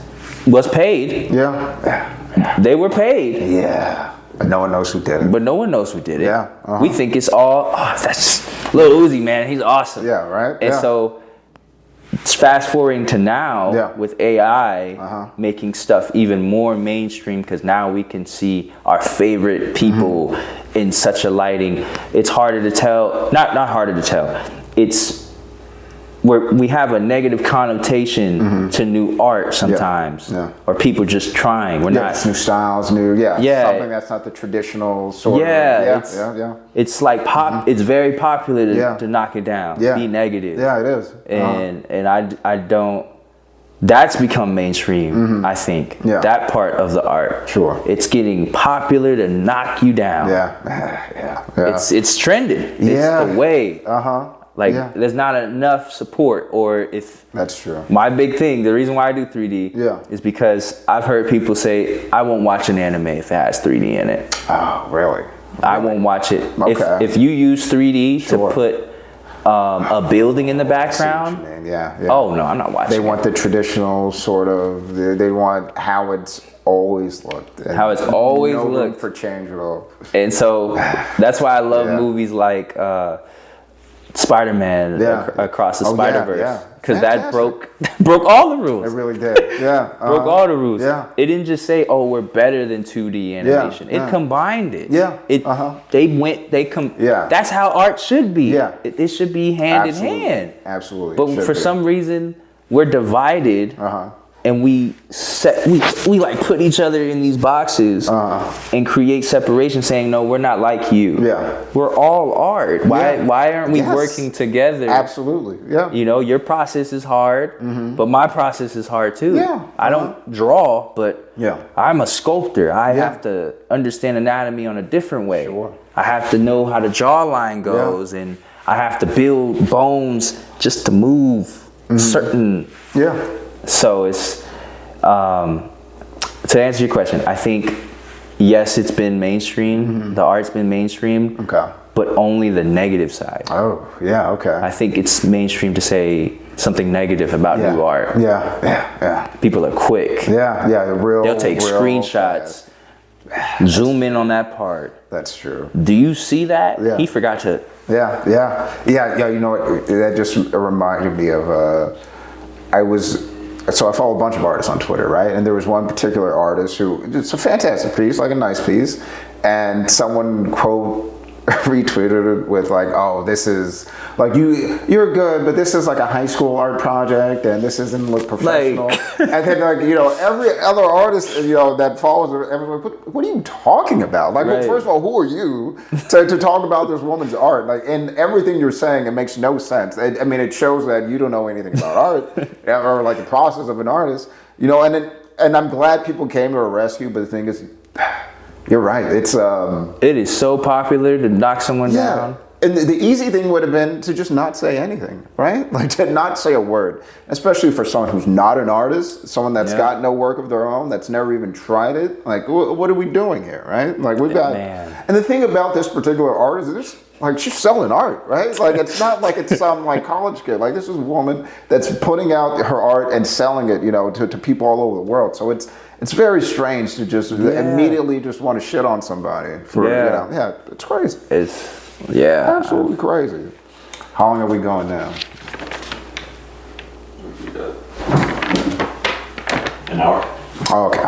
was paid. Yeah. They were paid. Yeah. But no one knows who did it. Yeah. We think it's all, that's Lil Uzi, man. He's awesome. Yeah, right? And so fast forwarding to now with AI making stuff even more mainstream, because now we can see our favorite people in such a lighting. It's harder to tell, not harder to tell. It's where we have a negative connotation to new art sometimes, or people just trying. We're not new styles, something that's not the traditional sort of. It's like it's very popular to knock it down, be negative. Yeah, it is. And I don't. That's become mainstream. I think that part of the art. Sure. It's getting popular to knock you down. Yeah. It's trending. It's the way. There's not enough support, or if that's true. My big thing, the reason why I do 3D is because I've heard people say, I won't watch an anime if it has 3D in it. Oh, really? I won't watch it. Okay. If you use 3D to put a building in the background, oh no, I'm not watching. They want the traditional sort of. They want how it's always looked. How it's always no looked. Room for change at all. And so that's why I love movies like Spider-Man Across the Spider-Verse, because that broke all the rules. It really did. Broke all the rules. Yeah. It didn't just say, "Oh, we're better than 2D animation." It combined it. That's how art should be. Yeah. It should be hand in hand. Absolutely. But for some reason, we're divided. And we like put each other in these boxes and create separation, saying, no, we're not like you. Yeah. We're all art. Why aren't we working together? Absolutely. Yeah. Your process is hard, but my process is hard too. Yeah. I don't draw, but I'm a sculptor. I have to understand anatomy on a different way. Sure. I have to know how the jawline goes, and I have to build bones just to move certain. Yeah. So it's to answer your question, I think yes, it's been mainstream. The art's been mainstream. Okay. But only the negative side. Oh, yeah, okay. I think it's mainstream to say something negative about new art. Yeah. People are quick. Yeah. They'll take screenshots, zoom in on that part. That's true. Do you see that? Yeah. He forgot to. Yeah. You know what? That just reminded me of. So I follow a bunch of artists on Twitter, right? And there was one particular artist who, it's a fantastic piece, like a nice piece, and someone quote retweeted it with like, "Oh, this is like you're good, but this is like a high school art project, and this doesn't look professional." And then like every other artist that follows everyone, what are you talking about? Like, well, first of all, who are you to talk about this woman's art? Like, in everything you're saying, it makes no sense. I mean, it shows that you don't know anything about art or like the process of an artist, And I'm glad people came to her rescue, but the thing is. You're right. It is so popular to knock someone down. And the easy thing would have been to just not say anything, right? Like to not say a word, especially for someone who's not an artist, someone that's got no work of their own, that's never even tried it. Like, what are we doing here, right? Like we've got. And the thing about this particular artist is, like, she's selling art, right? Like it's not like it's some like college kid. Like this is a woman that's putting out her art and selling it, to people all over the world. So it's very strange to just immediately just want to shit on somebody for it's crazy. It's absolutely crazy. How long are we going now? An hour. Okay.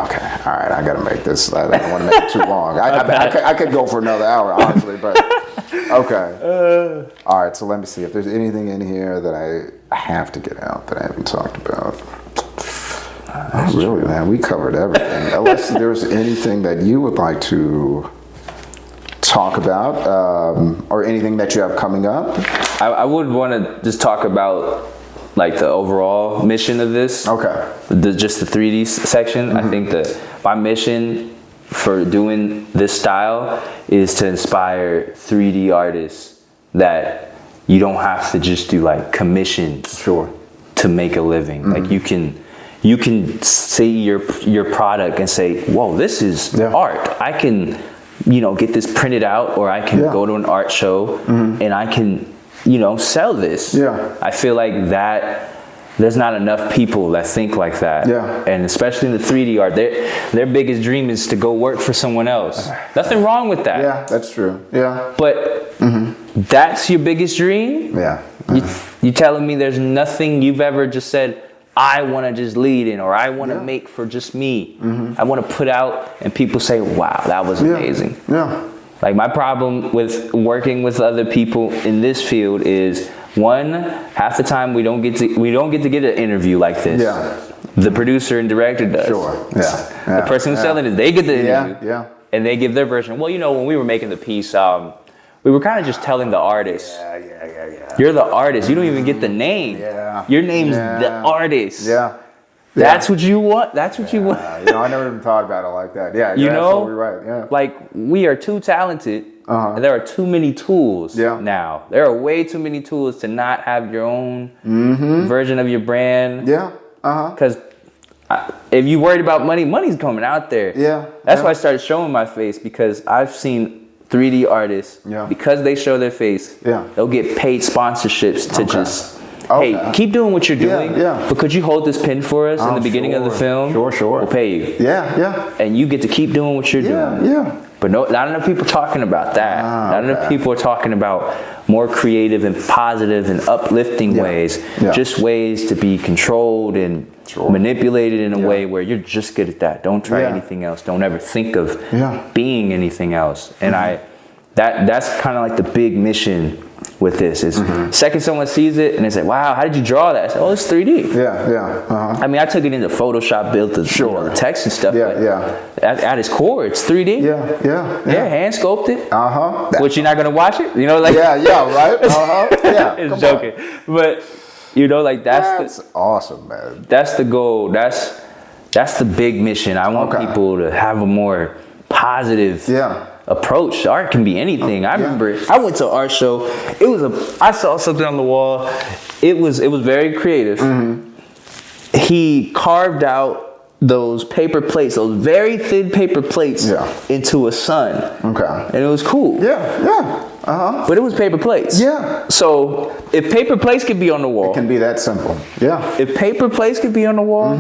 All right, I gotta make this. I don't want to make it too long. I could go for another hour, honestly, but okay. All right, so let me see if there's anything in here that I have to get out that I haven't talked about. Really, man, we covered everything. Unless there's anything that you would like to talk about, or anything that you have coming up. I would want to just talk about like the overall mission of this. Okay. Just the 3D section. I think that my mission for doing this style is to inspire 3D artists that you don't have to just do like commissions to make a living. Like you can see your product and say, whoa, this is art. I can, get this printed out, or I can go to an art show and I can, sell this. Yeah. I feel like that there's not enough people that think like that. Yeah. And especially in the 3D art, their biggest dream is to go work for someone else. Nothing wrong with that. Yeah, that's true. Yeah. But that's your biggest dream? Yeah. You telling me there's nothing you've ever just said, I want to just lead in, or I want to make for just me. I want to put out and people say, wow, that was amazing. Yeah. Like my problem with working with other people in this field is, one, half the time we don't get to get an interview like this. Yeah. The producer and director does. Sure. Yeah. The person who's selling it, they get the interview. Yeah. And they give their version. Well, when we were making the piece, we were kind of just telling the artist. Yeah. You're the artist. You don't even get the name. Yeah. Your name's the artist. Yeah. That's what you want. That's what you want. I never even thought about it like that. Yeah. You're absolutely right. Yeah. Like we are too talented. And there are too many tools now. There are way too many tools to not have your own version of your brand. Yeah. Because if you worried about money, money's coming out there. Yeah. That's why I started showing my face, because I've seen 3D artists, because they show their face, they'll get paid sponsorships to just, hey, keep doing what you're doing. But could you hold this pin for us in the beginning of the film? Sure. We'll pay you. Yeah. And you get to keep doing what you're doing. Yeah. But not enough people talking about that. Not enough people are talking about more creative and positive and uplifting ways. Just ways to be controlled and manipulated in a way where you're just good at that. Don't try anything else. Don't ever think of being anything else. And that's kind of like the big mission with this is second someone sees it and they say, wow, how did you draw that? I said, oh, it's 3D. I mean, I took it into Photoshop, built the, the text and stuff. But at its core, it's 3D. Yeah, hand sculpted. Which you're not going to watch it? Right? It's joking. But, like that's awesome, man. That's the goal. That's the big mission. I want people to have a more positive approach. Art can be anything. I remember I went to an art show. I saw something on the wall. It was very creative. He carved out those paper plates, those very thin paper plates, into a sun. And it was cool. but it was paper plates. Yeah. So if paper plates could be on the wall, It can be that simple. Yeah. if paper plates could be on the wall,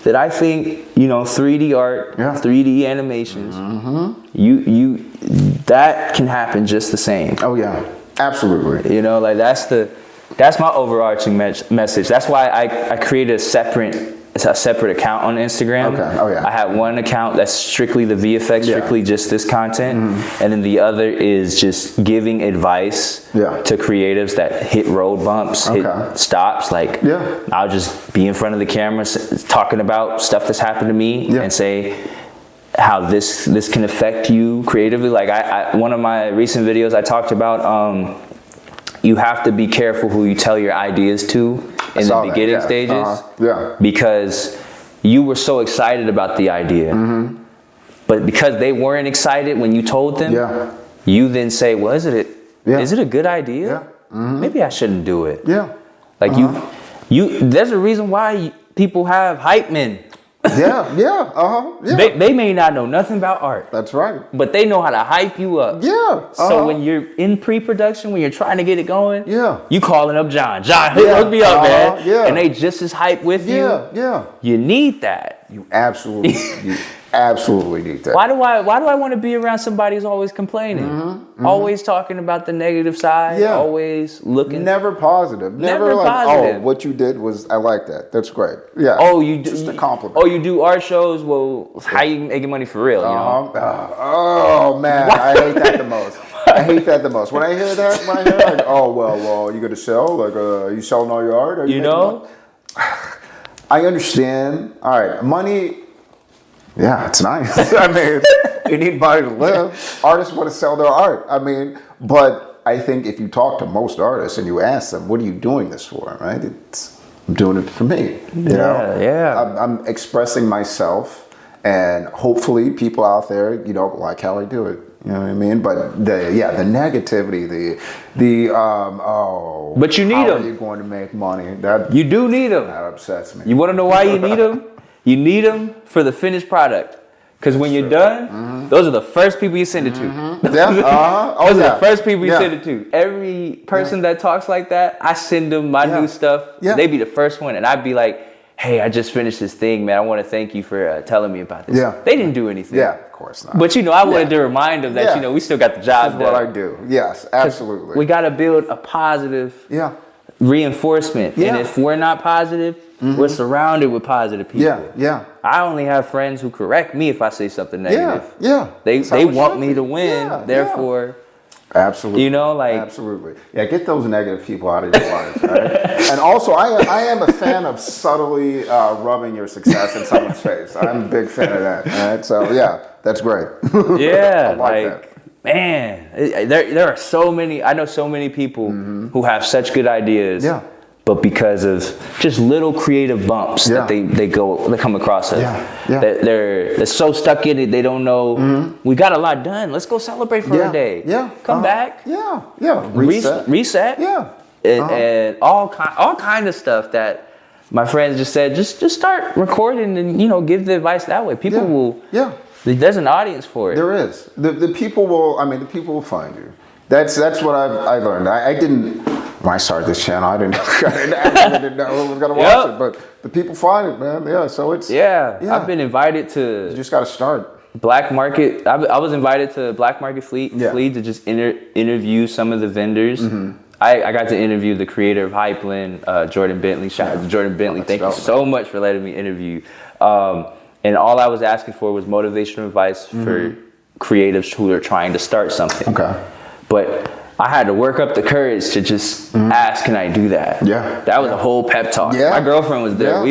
then I think, you know, 3D art, 3D animations, you that can happen just the same. Oh yeah, absolutely. You know, like that's my overarching message. That's why I created a separate account on Instagram. Okay. Oh yeah. I have one account that's strictly the VFX, strictly just this content, and then the other is just giving advice to creatives that hit road bumps, hit stops. Like I'll just be in front of the camera talking about stuff that's happened to me and say how this can affect you creatively. Like I one of my recent videos I talked about you have to be careful who you tell your ideas to in the beginning stages. Because you were so excited about the idea. But because they weren't excited when you told them, you then say, well, is it a good idea? Maybe I shouldn't do it. Like there's a reason why people have hype men. They may not know nothing about art. That's right. But they know how to hype you up. So when you're in pre-production, when you're trying to get it going, you calling up John, hook me up, man. And they just as hype with you. You need that. You absolutely need that. Why do I want to be around somebody who's always complaining? Always talking about the negative side, always looking. Never positive. Never like, positive. oh, what you did was, I like that. That's great. Yeah. Oh, you do, just a compliment. Oh, you do art shows? Well, how you making money for real, you know? Oh, man. I hate that the most. I hate that the most. When I hear that, like, oh, well, you gonna sell? Like, you selling all your art? You know? I understand. All right, money. Yeah, it's nice. I mean, you need money to live. Artists want to sell their art. I mean, but I think if you talk to most artists and you ask them, what are you doing this for, right? I'm doing it for me. You know? I'm expressing myself, and hopefully people out there, you know, like how I do it. You know what I mean? But the negativity, but you need how them. Are you going to make money? You do need them. That upsets me. You want to know why you need them? You need them for the finished product. Because when you're done, those are the first people you send it to. Those are the first people you send it to. Every person that talks like that, I send them my new stuff. They be the first one, and I'd be like, hey, I just finished this thing, man. I want to thank you for telling me about this. They didn't do anything. Of course not. But, you know, I wanted to remind them that, you know, we still got the job done. That's what I do. Yes, absolutely. We got to build a positive reinforcement. And if we're not positive, we're surrounded with positive people. I only have friends who correct me if I say something negative. They want me to win. Therefore... Absolutely. You know, like... Absolutely. Yeah, get those negative people out of your life, right? And also, I am a fan of subtly rubbing your success in someone's face. I'm a big fan of that, right? So, yeah, that's great. Yeah, I like that. Man, there are so many... I know so many people who have such good ideas. But because of just little creative bumps that they come across, they're so stuck in it they don't know. We got a lot done. Let's go celebrate for a day. Come back. Reset. And all kind of stuff that my friends just said. Just start recording and give the advice that way. People will. There's an audience for it. There is. The people will. I mean, the people will find you. That's what I learned. I didn't. When I started this channel, I didn't know who was gonna watch it, but the people find it, man. Yeah, so it's I've been invited to. You just got to start. Black Market. I was invited to Black Market Fleet to just interview some of the vendors. I got to interview the creator of Hypeland, Jordan Bentley. Shout out to Jordan Bentley. Thank you so much for letting me interview. And all I was asking for was motivational advice for creatives who are trying to start something. But I had to work up the courage to just ask, can I do that? That was a whole pep talk. My girlfriend was there.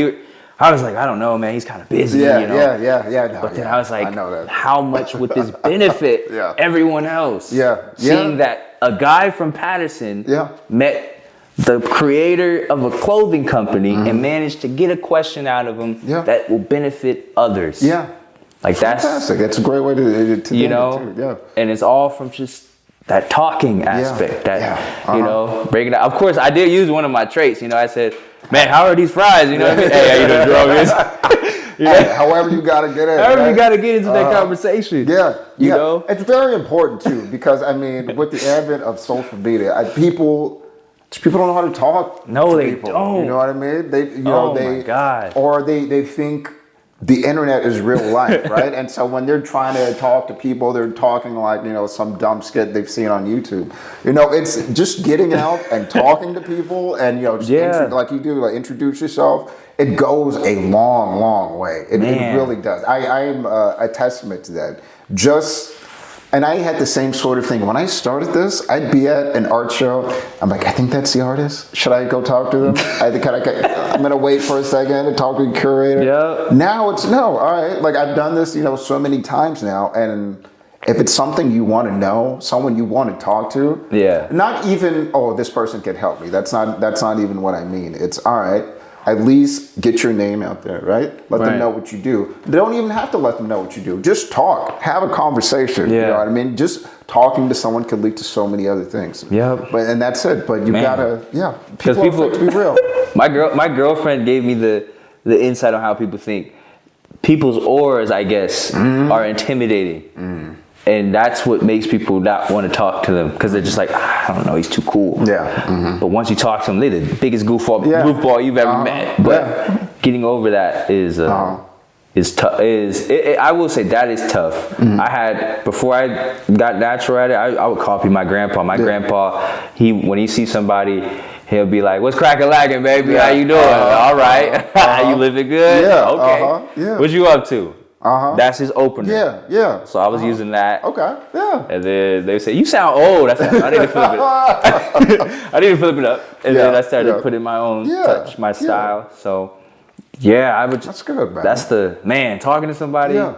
I was like, I don't know, man. He's kind of busy, you know? But then I was like, how much would this benefit everyone else? Seeing that a guy from Patterson met the creator of a clothing company and managed to get a question out of him that will benefit others. Like that's fantastic. That's a great way to you know, and it's all from just that talking aspect, you know, breaking out. Of course, I did use one of my traits. You know, I said, "Man, how are these fries?" You know what I mean? Hey, how you doing, Jerome? Hey, however you got to get in. However you got to get into that conversation. Yeah. You know? It's very important, too, because, I mean, with the advent of social media, people don't know how to talk No, to they people. don't. You know what I mean? My God. Or they think the internet is real life, right? And so when they're trying to talk to people, they're talking like, some dumb skit they've seen on YouTube. It's just getting out and talking to people and, like you do, like introduce yourself. It goes a long, long way. It really does. I am a testament to that. And I had the same sort of thing. When I started this, I'd be at an art show. I'm like, I think that's the artist. Should I go talk to them? I'm going to wait for a second to talk to the curator. Yeah. Now it's no. All right. Like I've done this, so many times now. And if it's something you want to know, someone you want to talk to. Yeah. Not even, this person can help me. That's not even what I mean. It's all right. At least get your name out there, right? Let them know what you do. They don't even have to let them know what you do. Just talk. Have a conversation. Yeah. You know what I mean? Just talking to someone could lead to so many other things. Yep. And that's it. But you gotta, people have to be real. My girlfriend gave me the insight on how people think. People's auras, I guess, are intimidating. And that's what makes people not want to talk to them because they're just like, I don't know, he's too cool. Yeah. But once you talk to them, they're the biggest goofball you've ever met. But getting over that is tough. I will say that is tough. I had, before I got natural at it, I would copy my grandpa. My grandpa, when he sees somebody, he'll be like, "What's crackin' lagging, baby? How you doing? All right. You living good? Yeah. Okay. What you up to?" That's his opener. Yeah. So I was using that. Okay. Yeah. And then they say, "You sound old." I said, "I need to flip it up." I need to flip it up. And then I started putting my own touch, my style. So I would. That's good, man. That's talking to somebody. Yeah.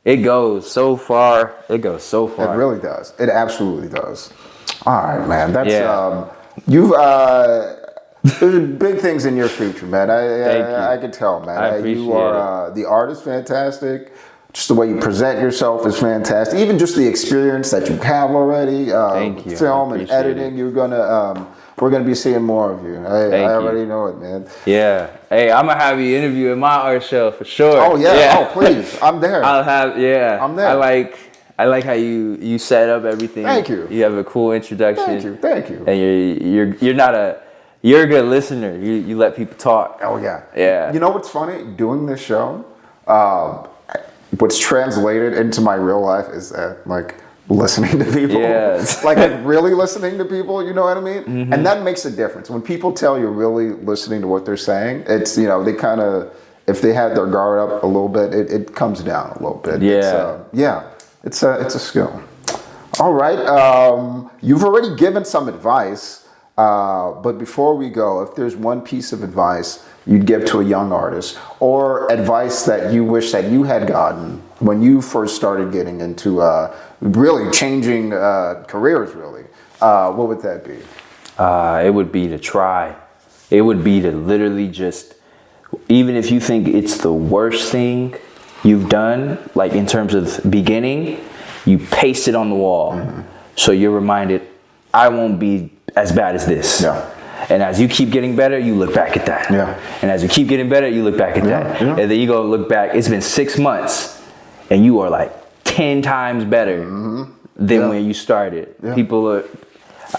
It goes so far. It really does. It absolutely does. All right, man. That's you've. There's big things in your future, man. I can tell, man. I appreciate you are the art is fantastic. Just the way you present yourself is fantastic. Even just the experience that you have already. Thank you. Film and editing. We're gonna be seeing more of you. I already know it, man. Yeah. Hey, I'm gonna have you interview at my art show for sure. Oh yeah. Oh please, I'm there. I'm there. I like how you set up everything. Thank you. You have a cool introduction. Thank you. And you're a good listener. You let people talk. Oh yeah. Yeah. You know what's funny? Doing this show, what's translated into my real life is that like listening to people. Yes. like really listening to people, you know what I mean? Mm-hmm. And that makes a difference. When people tell you're really listening to what they're saying, it's, they kind of, if they had their guard up a little bit, it comes down a little bit. Yeah. It's a skill. All right. You've already given some advice. But before we go, if there's one piece of advice you'd give to a young artist or advice that you wish that you had gotten when you first started getting into really changing careers, really, what would that be? It would be to try. It would be to literally just, even if you think it's the worst thing you've done, like in terms of beginning, you paste it on the wall. Mm-hmm. So you're reminded, I won't be as bad as this. Yeah. And as you keep getting better, you look back at that. Yeah. And as you keep getting better, you look back at that. Yeah. And then you go look back, it's been 6 months and you are like 10 times better than when you started. Yeah.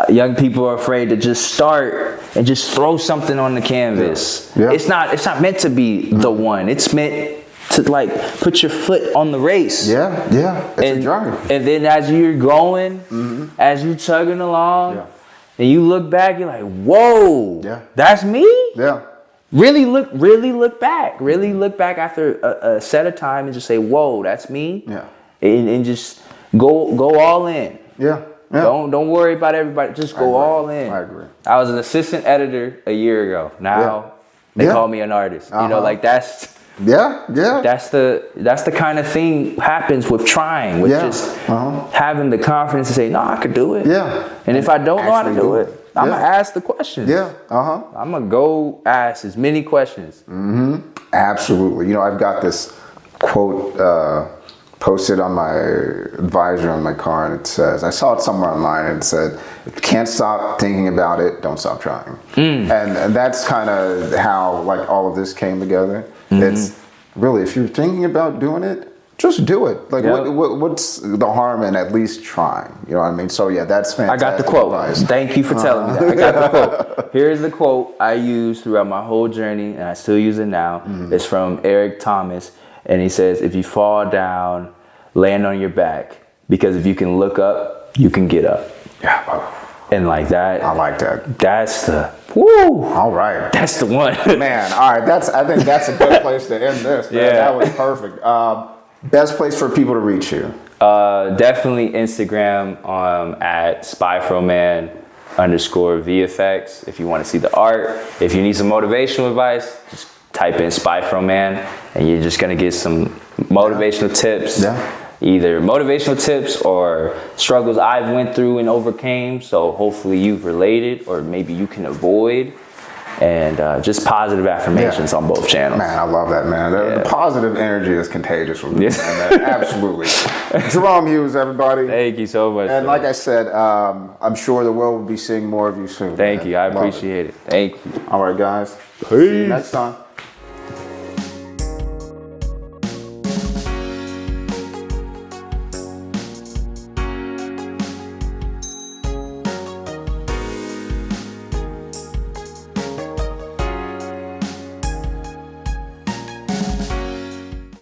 Young people are afraid to just start and just throw something on the canvas. Yeah. It's not meant to be the one. It's meant to like put your foot on the race. Yeah. It's a journey. And then as you're going, as you're chugging along, and you look back, you're like, whoa, that's me? Yeah. Really look back. Really look back after a set of time and just say, whoa, that's me. Yeah. And just go all in. Yeah. Don't worry about everybody. Just go all in. I agree. I was an assistant editor a year ago. Now they call me an artist. You know, like that's that's the kind of thing happens with trying, with just having the confidence to say, no, I could do it. Yeah. And if I don't know how to do it, I'm gonna ask the questions. Yeah. I'm gonna go ask as many questions. Absolutely. I've got this quote posted on my visor on my car, and it says, I saw it somewhere online, and it said, if you can't stop thinking about it, don't stop trying. And that's kind of how like all of this came together. It's really, if you're thinking about doing it, just do it. Like, Yep. what's the harm in at least trying? You know what I mean? So yeah, that's fantastic. I got the quote. Advice. Thank you for telling me that. I got the quote. Here's the quote I used throughout my whole journey, and I still use it now. It's from Eric Thomas, and he says, "If you fall down, land on your back, because if you can look up, you can get up." Yeah. And like that. I like that. That's the woo. All right. That's the one. Man, all right. I think that's a good place to end this. Man. Yeah. That was perfect. Best place for people to reach you. Definitely Instagram at spyfroman_VFX if you want to see the art. If you need some motivational advice, just type in spyfroman and you're just going to get some motivational tips. Yeah. Either motivational tips or struggles I've went through and overcame. So hopefully you've related or maybe you can avoid. And just positive affirmations on both channels. Man, I love that, man. The positive energy is contagious with me. Man. Absolutely. Jerome Hughs, everybody. Thank you so much. And like I said, I'm sure the world will be seeing more of you soon. Thank man. you. I Love appreciate it. Thank you. All right, guys. Peace. See you next time.